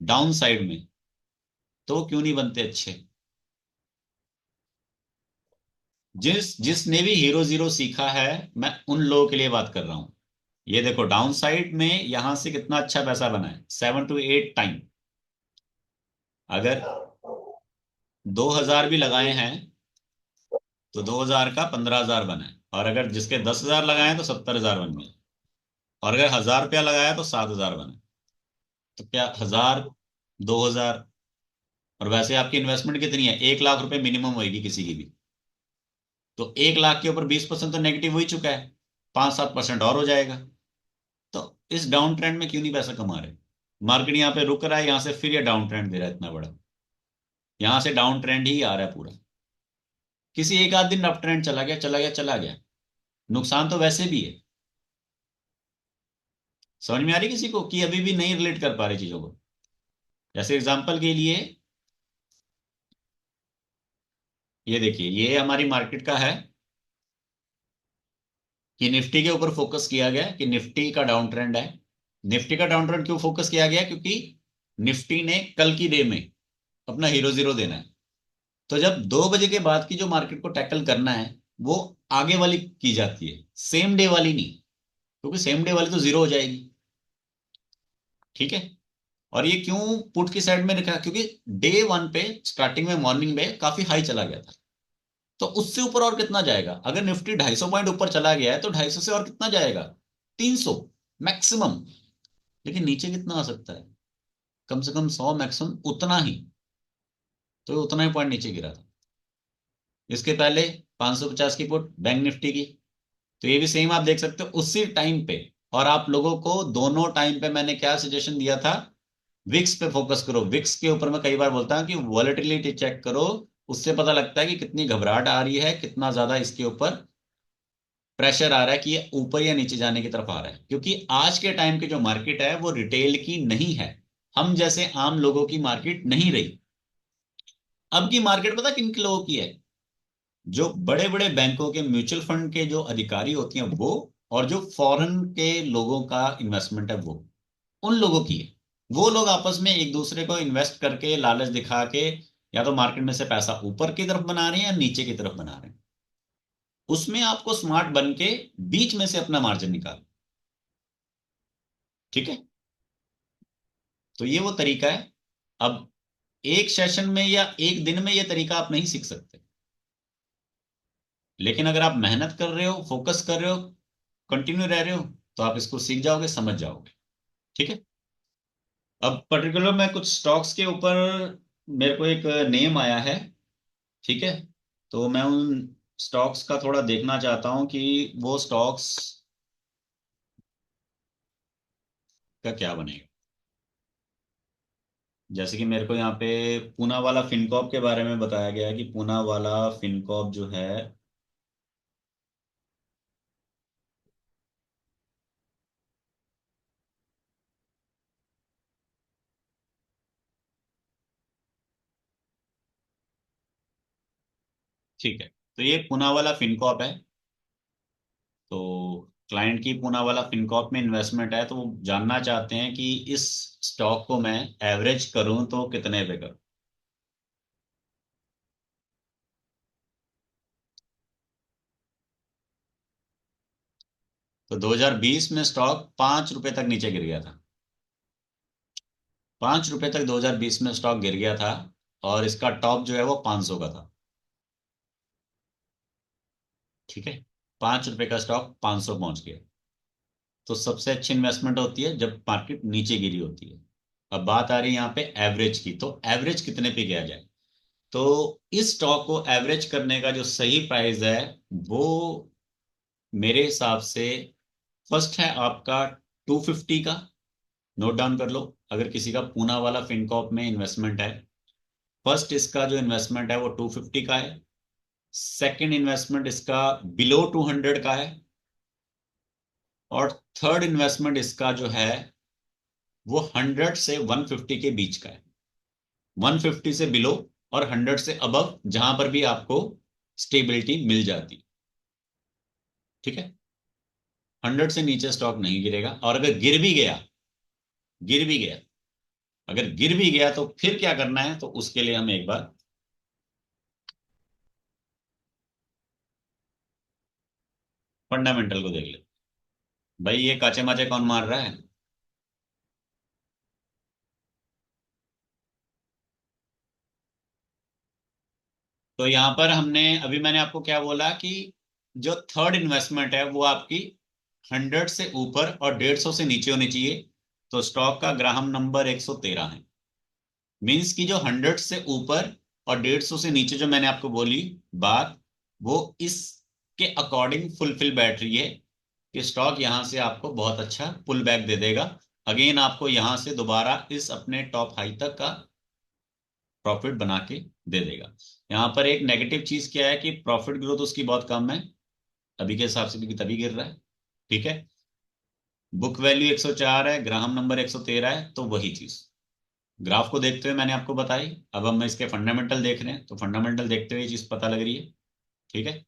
B: डाउन साइड में, तो क्यों नहीं बनते अच्छे। जिसने भी हीरो जीरो सीखा है, मैं उन लोगों के लिए बात कर रहा हूं। ये देखो डाउन साइड में यहां से कितना अच्छा पैसा बना है, 7 to 8 टाइम। अगर 2,000 भी लगाए हैं तो 2,000 का 15,000 बना है, और अगर जिसके 10,000 लगाए हैं तो 70,000 बन गए, और अगर 1,000 रुपया लगाया तो 7,000 बना। तो क्या 1,000, 2,000, और वैसे आपकी इन्वेस्टमेंट कितनी है, 1 लाख रुपए मिनिमम होगी किसी की भी। तो 1 लाख के ऊपर 20% तो नेगेटिव हो ही चुका है, 5-7% और हो जाएगा। तो इस डाउन ट्रेंड में क्यों नहीं पैसा कमा रहे। मार्केट यहाँ पे रुक रहा है, यहाँ से फिर ये डाउन ट्रेंड दे रहा है इतना बड़ा, यहाँ से डाउन ट्रेंड ही आ रहा है पूरा। किसी एक आध दिन अप ट्रेंड चला गया चला गया चला गया, नुकसान तो वैसे भी है। समझ में आ रही किसी को कि अभी भी नहीं रिलेट कर पा रहे चीजों को। जैसे एग्जांपल के लिए ये देखिए, ये हमारी मार्केट का है कि निफ्टी के ऊपर फोकस किया गया कि निफ्टी का डाउन ट्रेंड है। निफ्टी का डाउन ट्रेंड क्यों फोकस किया गया, क्योंकि निफ्टी ने कल की डे में अपना हीरो जीरो देना है। तो जब 2 बजे के बाद की जो मार्केट को टैकल करना है, वो आगे वाली की जाती है, सेम डे वाली नहीं, क्योंकि सेम डे वाली तो जीरो हो जाएगी। ठीक है, और ये क्यों पुट की साइड में रखा, क्योंकि डे वन पे स्टार्टिंग में मॉर्निंग में काफी हाई चला गया था। तो उससे ऊपर और कितना जाएगा, अगर निफ्टी 250 पॉइंट ऊपर चला गया है तो 250 से और कितना जाएगा, 300 मैक्सिमम। लेकिन नीचे कितना आ सकता है, कम से कम 100 मैक्सिमम, उतना ही। तो ये उतना ही पॉइंट नीचे गिरा था। इसके पहले 550 की पुट बैंक निफ्टी की, तो ये भी सेम आप देख सकते हो उसी टाइम पे। और आप लोगों को दोनों टाइम पे मैंने क्या सजेशन दिया था, विक्स पे फोकस करो। विक्स के ऊपर मैं कई बार बोलता हूं कि वॉलेटिलिटी चेक करो, उससे पता लगता है कि कितनी घबराहट आ रही है, कितना ज्यादा इसके ऊपर प्रेशर आ रहा है कि ये ऊपर या नीचे जाने की तरफ आ रहा है। क्योंकि आज के टाइम की जो मार्केट है वो रिटेल की नहीं है, हम जैसे आम लोगों की मार्केट नहीं रही। अब की मार्केट पता किन लोगों की है, जो बड़े बड़े बैंकों के म्यूचुअल फंड के जो अधिकारी होती हैं वो, और जो फॉरेन के लोगों का इन्वेस्टमेंट है वो, उन लोगों की है। वो लोग आपस में एक दूसरे को इन्वेस्ट करके लालच दिखा के या तो मार्केट में से पैसा ऊपर की तरफ बना रहे हैं या नीचे की तरफ बना रहे हैं, उसमें आपको स्मार्ट बन के बीच में से अपना मार्जिन निकाल। ठीक है, तो ये वो तरीका है। अब एक सेशन में या एक दिन में ये तरीका आप नहीं सीख सकते, लेकिन अगर आप मेहनत कर रहे हो, फोकस कर रहे हो, कंटिन्यू रह रहे हो, तो आप इसको सीख जाओगे, समझ जाओगे। ठीक है। अब पर्टिकुलर मैं कुछ स्टॉक्स के ऊपर, मेरे को एक नेम आया है। ठीक है, तो मैं उन स्टॉक्स का थोड़ा देखना चाहता हूं कि वो स्टॉक्स का क्या बनेगा। जैसे कि मेरे को यहाँ पे पूना वाला फिनकॉप के बारे में बताया गया है कि पूना वाला फिनकॉप जो है, ठीक है, तो ये पूना वाला फिनकॉप है। तो क्लाइंट की पूना वाला फिनकॉप में इन्वेस्टमेंट है, तो वो जानना चाहते हैं कि इस स्टॉक को मैं एवरेज करूं तो कितने पे करूं। तो 2020 में स्टॉक 5 रुपए तक नीचे गिर गया था। 5 रुपए तक 2020 में स्टॉक गिर गया था, और इसका टॉप जो है वो 500 का था। ठीक है, 5 रुपए का स्टॉक 500 पहुंच गया। तो सबसे अच्छी इन्वेस्टमेंट होती है जब मार्केट नीचे गिरी होती है। अब बात आ रही है यहाँ पे एवरेज की, तो एवरेज कितने पे किया जाए। तो इस स्टॉक को एवरेज करने का जो सही प्राइस है, वो मेरे हिसाब से फर्स्ट है आपका 250 का। नोट डाउन कर लो, अगर किसी का पूना वाला फिनकॉप में इन्वेस्टमेंट है, फर्स्ट इसका जो इन्वेस्टमेंट है वो 250 का है। सेकंड इन्वेस्टमेंट इसका बिलो 200 का है। और थर्ड इन्वेस्टमेंट इसका जो है वो 100 से 150 के बीच का है। 150 से बिलो और 100 से अबव, जहां पर भी आपको स्टेबिलिटी मिल जाती। ठीक है, 100 से नीचे स्टॉक नहीं गिरेगा। और अगर गिर भी गया, अगर गिर भी गया तो फिर क्या करना है, तो उसके लिए हम एक बार फंडामेंटल को देख ले। भाई ये काचे माचे कौन मार रहा है। तो यहां पर हमने अभी, मैंने आपको क्या बोला कि जो थर्ड इन्वेस्टमेंट है वो आपकी 100 से ऊपर और 150 से नीचे होनी चाहिए। तो स्टॉक का ग्राहम नंबर 113 है। मींस की जो 100 से ऊपर और 150 से नीचे जो मैंने आपको बोली बात, वो इसके अकॉर्डिंग फुलफिल बैठ रही है कि स्टॉक यहां से आपको बहुत अच्छा पुल बैक दे देगा। अगेन आपको यहां से दोबारा इस अपने टॉप हाई तक का प्रॉफिट बना के दे देगा। यहाँ पर एक नेगेटिव चीज क्या है कि प्रॉफिट ग्रोथ उसकी बहुत कम है, अभी के हिसाब से भी तभी गिर रहा है। ठीक है, बुक वैल्यू 104 है, ग्राहम नंबर 113 है, तो वही चीज ग्राफ को देखते हुए मैंने आपको बताई। अब हम इसके फंडामेंटल देख रहे हैं, तो फंडामेंटल देखते हुए ये चीज पता लग रही है। ठीक है,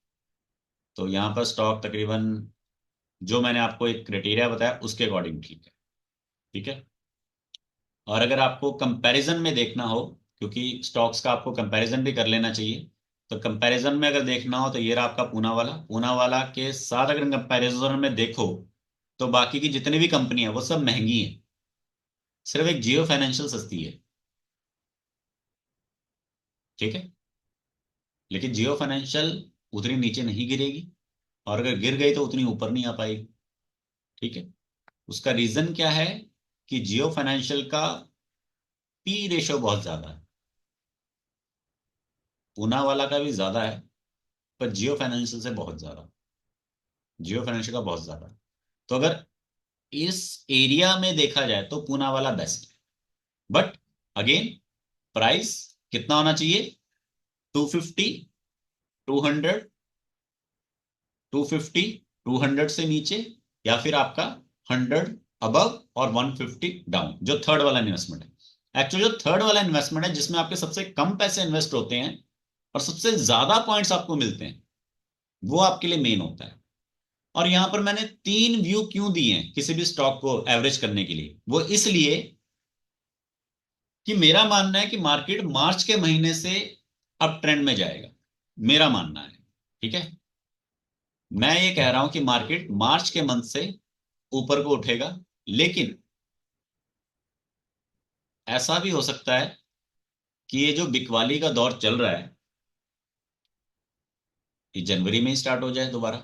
B: तो यहाँ पर स्टॉक तकरीबन जो मैंने आपको एक क्राइटेरिया बताया उसके अकॉर्डिंग ठीक है। ठीक है, और अगर आपको कंपैरिजन में देखना हो, क्योंकि स्टॉक्स का आपको कंपैरिजन भी कर लेना चाहिए, तो कंपैरिजन में अगर देखना हो तो ये रहा आपका पूना वाला के साथ अगर कंपैरिजन में देखो, तो बाकी की जितनी भी कंपनी है वो सब महंगी है, सिर्फ एक जियो फाइनेंशियल सस्ती है। ठीक है, लेकिन जियो फाइनेंशियल उतनी नीचे नहीं गिरेगी, और अगर गिर गई तो उतनी ऊपर नहीं आ पाएगी। ठीक है, उसका रीजन क्या है कि जियो फाइनेंशियल का पी रेशो बहुत ज्यादा है। पूना वाला का भी ज्यादा है, पर जियो फाइनेंशियल से बहुत ज्यादा, जियो फाइनेंशियल का बहुत ज्यादा है। तो अगर इस एरिया में देखा जाए तो पूना वाला बेस्ट है। बट अगेन, प्राइस कितना होना चाहिए, 250, 200, 250, 200 से नीचे, या फिर आपका 100 अबव और 150 डाउन, जो थर्ड वाला इन्वेस्टमेंट है। एक्चुअली जो थर्ड वाला इन्वेस्टमेंट है जिसमें आपके सबसे कम पैसे इन्वेस्ट होते हैं और सबसे ज्यादा पॉइंट्स आपको मिलते हैं, वो आपके लिए मेन होता है। और यहां पर मैंने 3 व्यू क्यों दिए हैं किसी भी स्टॉक को एवरेज करने के लिए, वो इसलिए कि मेरा मानना है कि मार्केट मार्च के महीने से अप ट्रेंड में जाएगा, मेरा मानना है। ठीक है, मैं ये कह रहा हूं कि मार्केट मार्च के मंथ से ऊपर को उठेगा, लेकिन ऐसा भी हो सकता है कि ये जो बिकवाली का दौर चल रहा है ये जनवरी में ही स्टार्ट हो जाए दोबारा।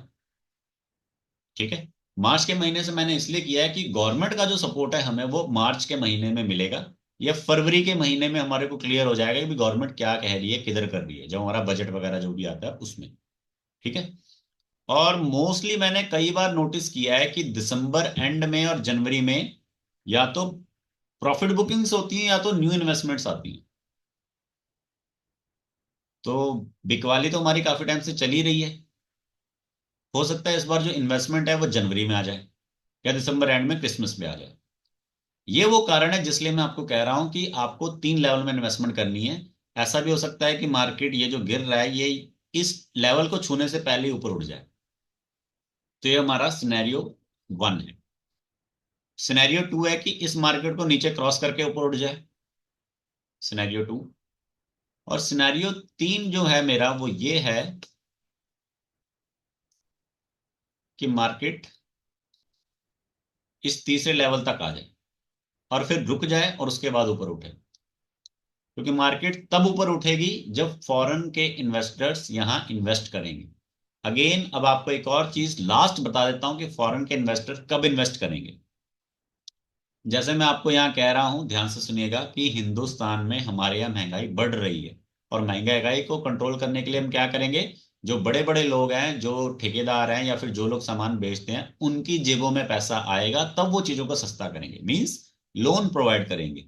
B: ठीक है, मार्च के महीने से मैंने इसलिए किया है कि गवर्नमेंट का जो सपोर्ट है हमें वो मार्च के महीने में मिलेगा, या फरवरी के महीने में हमारे को क्लियर हो जाएगा कि गवर्नमेंट क्या कह रही है, किधर कर रही है, जब हमारा बजट वगैरह जो भी आता है उसमें। ठीक है, और मोस्टली मैंने कई बार नोटिस किया है कि दिसंबर एंड में और जनवरी में या तो प्रॉफिट बुकिंग्स होती हैं या तो न्यू इन्वेस्टमेंट्स आती हैं। तो बिकवाली तो हमारी काफी टाइम से चली रही है, हो सकता है इस बार जो इन्वेस्टमेंट है वो जनवरी में आ जाए या दिसंबर एंड में क्रिसमस में आ जाए। ये वो कारण है जिसलिए मैं आपको कह रहा हूं कि आपको 3 लेवल में इन्वेस्टमेंट करनी है। ऐसा भी हो सकता है कि मार्केट ये जो गिर रहा है ये इस लेवल को छूने से पहले ही ऊपर उठ जाए। तो ये हमारा सिनेरियो 1 है। सिनेरियो 2 है कि इस मार्केट को नीचे क्रॉस करके ऊपर उठ जाए, सिनेरियो 2। और सिनेरियो 3 जो है मेरा वो ये है कि मार्केट इस तीसरे लेवल तक आ जाए और फिर रुक जाए और उसके बाद ऊपर उठे, क्योंकि मार्केट तब ऊपर उठेगी जब फॉरेन के इन्वेस्टर्स यहां इन्वेस्ट करेंगे। अगेन अब आपको एक और चीज लास्ट बता देता हूं कि फॉरेन के इन्वेस्टर कब इन्वेस्ट करेंगे। जैसे मैं आपको यहाँ कह रहा हूं, ध्यान से सुनिएगा, कि हिंदुस्तान में हमारे यहाँ महंगाई बढ़ रही है, और महंगाई को कंट्रोल करने के लिए हम क्या करेंगे, जो बड़े बड़े लोग हैं, जो ठेकेदार हैं या फिर जो लोग सामान बेचते हैं, उनकी जेबों में पैसा आएगा, तब वो चीजों को सस्ता करेंगे, मींस लोन प्रोवाइड करेंगे।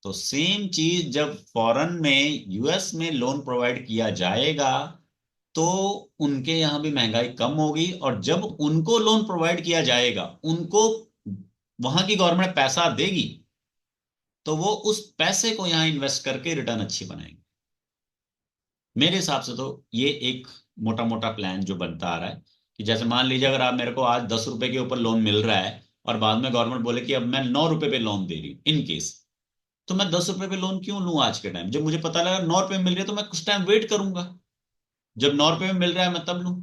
B: तो सेम चीज जब फॉरेन में, यूएस में लोन प्रोवाइड किया जाएगा तो उनके यहां भी महंगाई कम होगी, और जब उनको लोन प्रोवाइड किया जाएगा, उनको वहां की गवर्नमेंट पैसा देगी, तो वो उस पैसे को यहां इन्वेस्ट करके रिटर्न अच्छी बनाएंगे। मेरे हिसाब से तो ये एक मोटा मोटा प्लान जो बनता आ रहा है, कि जैसे मान लीजिए अगर आप मेरे को आज 10 रुपए के ऊपर लोन मिल रहा है और बाद में गवर्नमेंट बोले कि अब मैं 9 रुपए पे लोन दे रही हूँ इन केस, तो मैं 10 रुपए पे लोन क्यों लूं आज के टाइम, जब मुझे पता लगा 9 रुपए में मिल रही है तो मैं कुछ टाइम वेट करूंगा, जब 9 रुपए में मिल रहा है मैं तब लूं।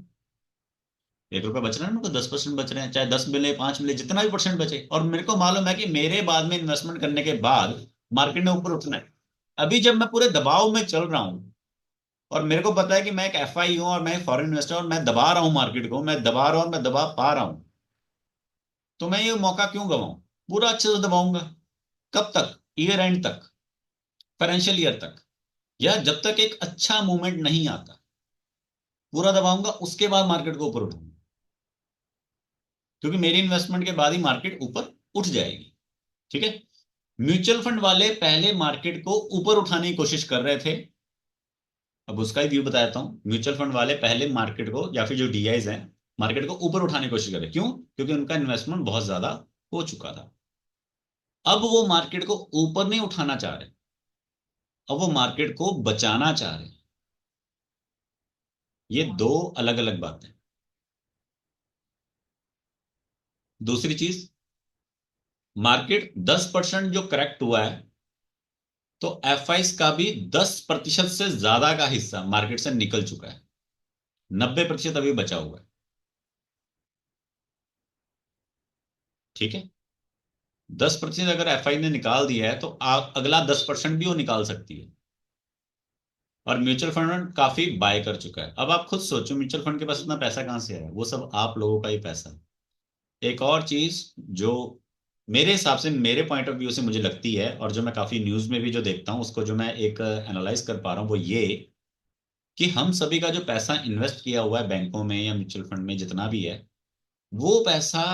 B: 1 रुपया बच रहा है ना, तो 10% बच रहे हैं, चाहे 10 मिले 5 मिले, जितना भी परसेंट बचे, और मेरे को मालूम है कि मेरे बाद में इन्वेस्टमेंट करने के बाद मार्केट ने ऊपर उठना है। अभी जब मैं पूरे दबाव में चल रहा हूं और मेरे को पता है कि मैं एक एफआई हूं और मैं फॉरेन इन्वेस्टर और मैं दबा रहा हूं मार्केट को, मैं दबा रहा हूं और मैं दबा पा रहा हूं, तो मैं ये मौका क्यों गवाऊं, पूरा अच्छे से दबाऊंगा। कब तक, ईयर एंड तक, फाइनेंशियल ईयर तक, या जब तक एक अच्छा मूवमेंट नहीं आता, पूरा दबाऊंगा, उसके बाद मार्केट को ऊपर उठाऊंगा, क्योंकि मेरी इन्वेस्टमेंट के बाद ही मार्केट ऊपर उठ जाएगी। ठीक है, म्यूचुअल फंड वाले पहले मार्केट को ऊपर उठाने की कोशिश कर रहे थे। अब उसका ही व्यू बताता हूं। म्यूचुअल फंड वाले पहले मार्केट को, या फिर जो डीआईज हैं, मार्केट को ऊपर उठाने की कोशिश कर रहे, क्यों, क्योंकि उनका इन्वेस्टमेंट बहुत ज्यादा हो चुका था। अब वो मार्केट को ऊपर नहीं उठाना चाह रहे, अब वो मार्केट को बचाना चाह रहे। ये दो अलग अलग बातें। दूसरी चीज, मार्केट 10% जो करेक्ट हुआ है, तो एफआईस का भी 10% से ज्यादा का हिस्सा मार्केट से निकल चुका है, 90% अभी बचा हुआ है। ठीक है, 10% अगर एफआई ने निकाल दिया है तो अगला 10% भी वो निकाल सकती है, और म्यूचुअल फंड काफी बाय कर चुका है। अब आप खुद सोचो, म्यूचुअल फंड के पास इतना पैसा कहां से आया, वो सब आप लोगों का ही पैसा है। एक और चीज जो मेरे हिसाब से, मेरे पॉइंट ऑफ व्यू से मुझे लगती है, और जो मैं काफी न्यूज में भी जो देखता हूँ, उसको जो मैं एक एनालाइज कर पा रहा हूँ, वो ये कि हम सभी का जो पैसा इन्वेस्ट किया हुआ है बैंकों में या म्यूचुअल फंड में जितना भी है, वो पैसा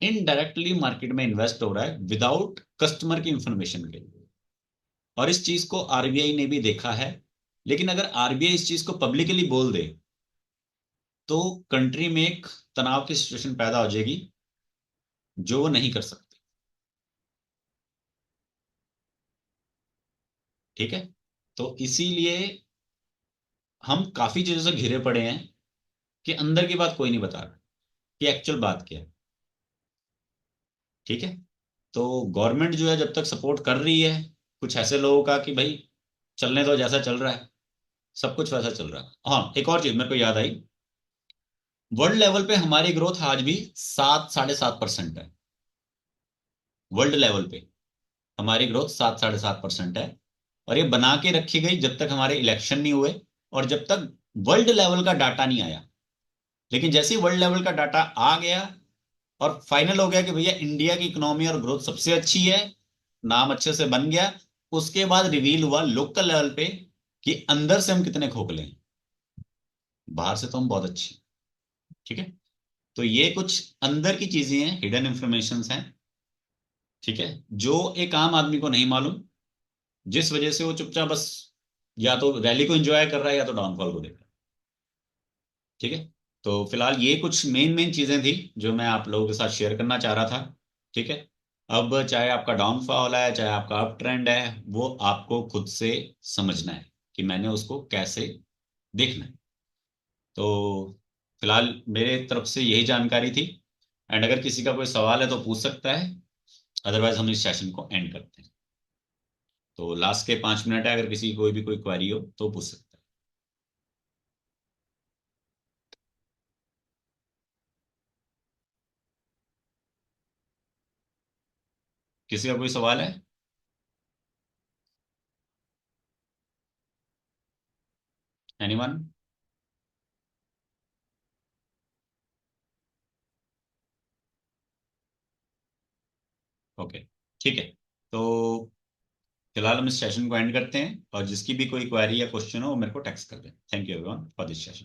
B: इनडायरेक्टली मार्केट में इन्वेस्ट हो रहा है विदाउट कस्टमर की इंफॉर्मेशन के। और इस चीज को आरबीआई ने भी देखा है। लेकिन अगर आरबीआई इस चीज को पब्लिकली बोल दे तो कंट्री में एक तनाव की सिचुएशन पैदा हो जाएगी, जो वो नहीं कर सकते। ठीक है, तो इसीलिए हम काफी चीजों से घिरे पड़े हैं कि अंदर की बात कोई नहीं बता रहा कि एक्चुअल बात क्या है। ठीक है, तो गवर्नमेंट जो है जब तक सपोर्ट कर रही है कुछ ऐसे लोगों का कि भाई चलने दो, जैसा चल रहा है सब कुछ वैसा चल रहा है। हाँ, एक और चीज मेरे को याद आई, वर्ल्ड लेवल पे हमारी ग्रोथ आज भी 7 साढ़े 7% है। वर्ल्ड लेवल पे हमारी ग्रोथ 7 साढ़े 7% है, और ये बना के रखी गई जब तक हमारे इलेक्शन नहीं हुए और जब तक वर्ल्ड लेवल का डाटा नहीं आया। लेकिन जैसे ही वर्ल्ड लेवल का डाटा आ गया और फाइनल हो गया कि भैया इंडिया की इकोनॉमी और ग्रोथ सबसे अच्छी है, नाम अच्छे से बन गया, उसके बाद रिवील हुआ लोकल लेवल पे कि अंदर से हम कितने खोखले हैं, बाहर से तो हम बहुत अच्छे हैं। ठीक है, तो ये कुछ अंदर की चीजें हैं, हिडन इंफॉर्मेशन हैं। ठीक है, जो एक आम आदमी को नहीं मालूम, जिस वजह से वो चुपचाप बस या तो रैली को एंजॉय कर रहा है या तो डाउनफॉल को देख रहा है। ठीक है, तो फिलहाल ये कुछ मेन मेन चीजें थी जो मैं आप लोगों के साथ शेयर करना चाह रहा था। ठीक है, अब चाहे आपका डाउनफॉल है चाहे आपका अप ट्रेंड है, वो आपको खुद से समझना है कि मैंने उसको कैसे देखना है। तो फिलहाल मेरे तरफ से यही जानकारी थी, एंड अगर किसी का कोई सवाल है तो पूछ सकता है, अदरवाइज हम इस सेशन को एंड करते हैं। तो लास्ट के 5 मिनट है, अगर किसी की कोई भी कोई क्वेरी हो तो पूछ सकता है। किसी का कोई सवाल है? एनीवन? ओके, ठीक है। तो फिलहाल हम इस सेशन को एंड करते हैं, और जिसकी भी कोई क्वेरी या क्वेश्चन हो वो मेरे को टेक्स्ट कर दें। Thank you everyone for this session.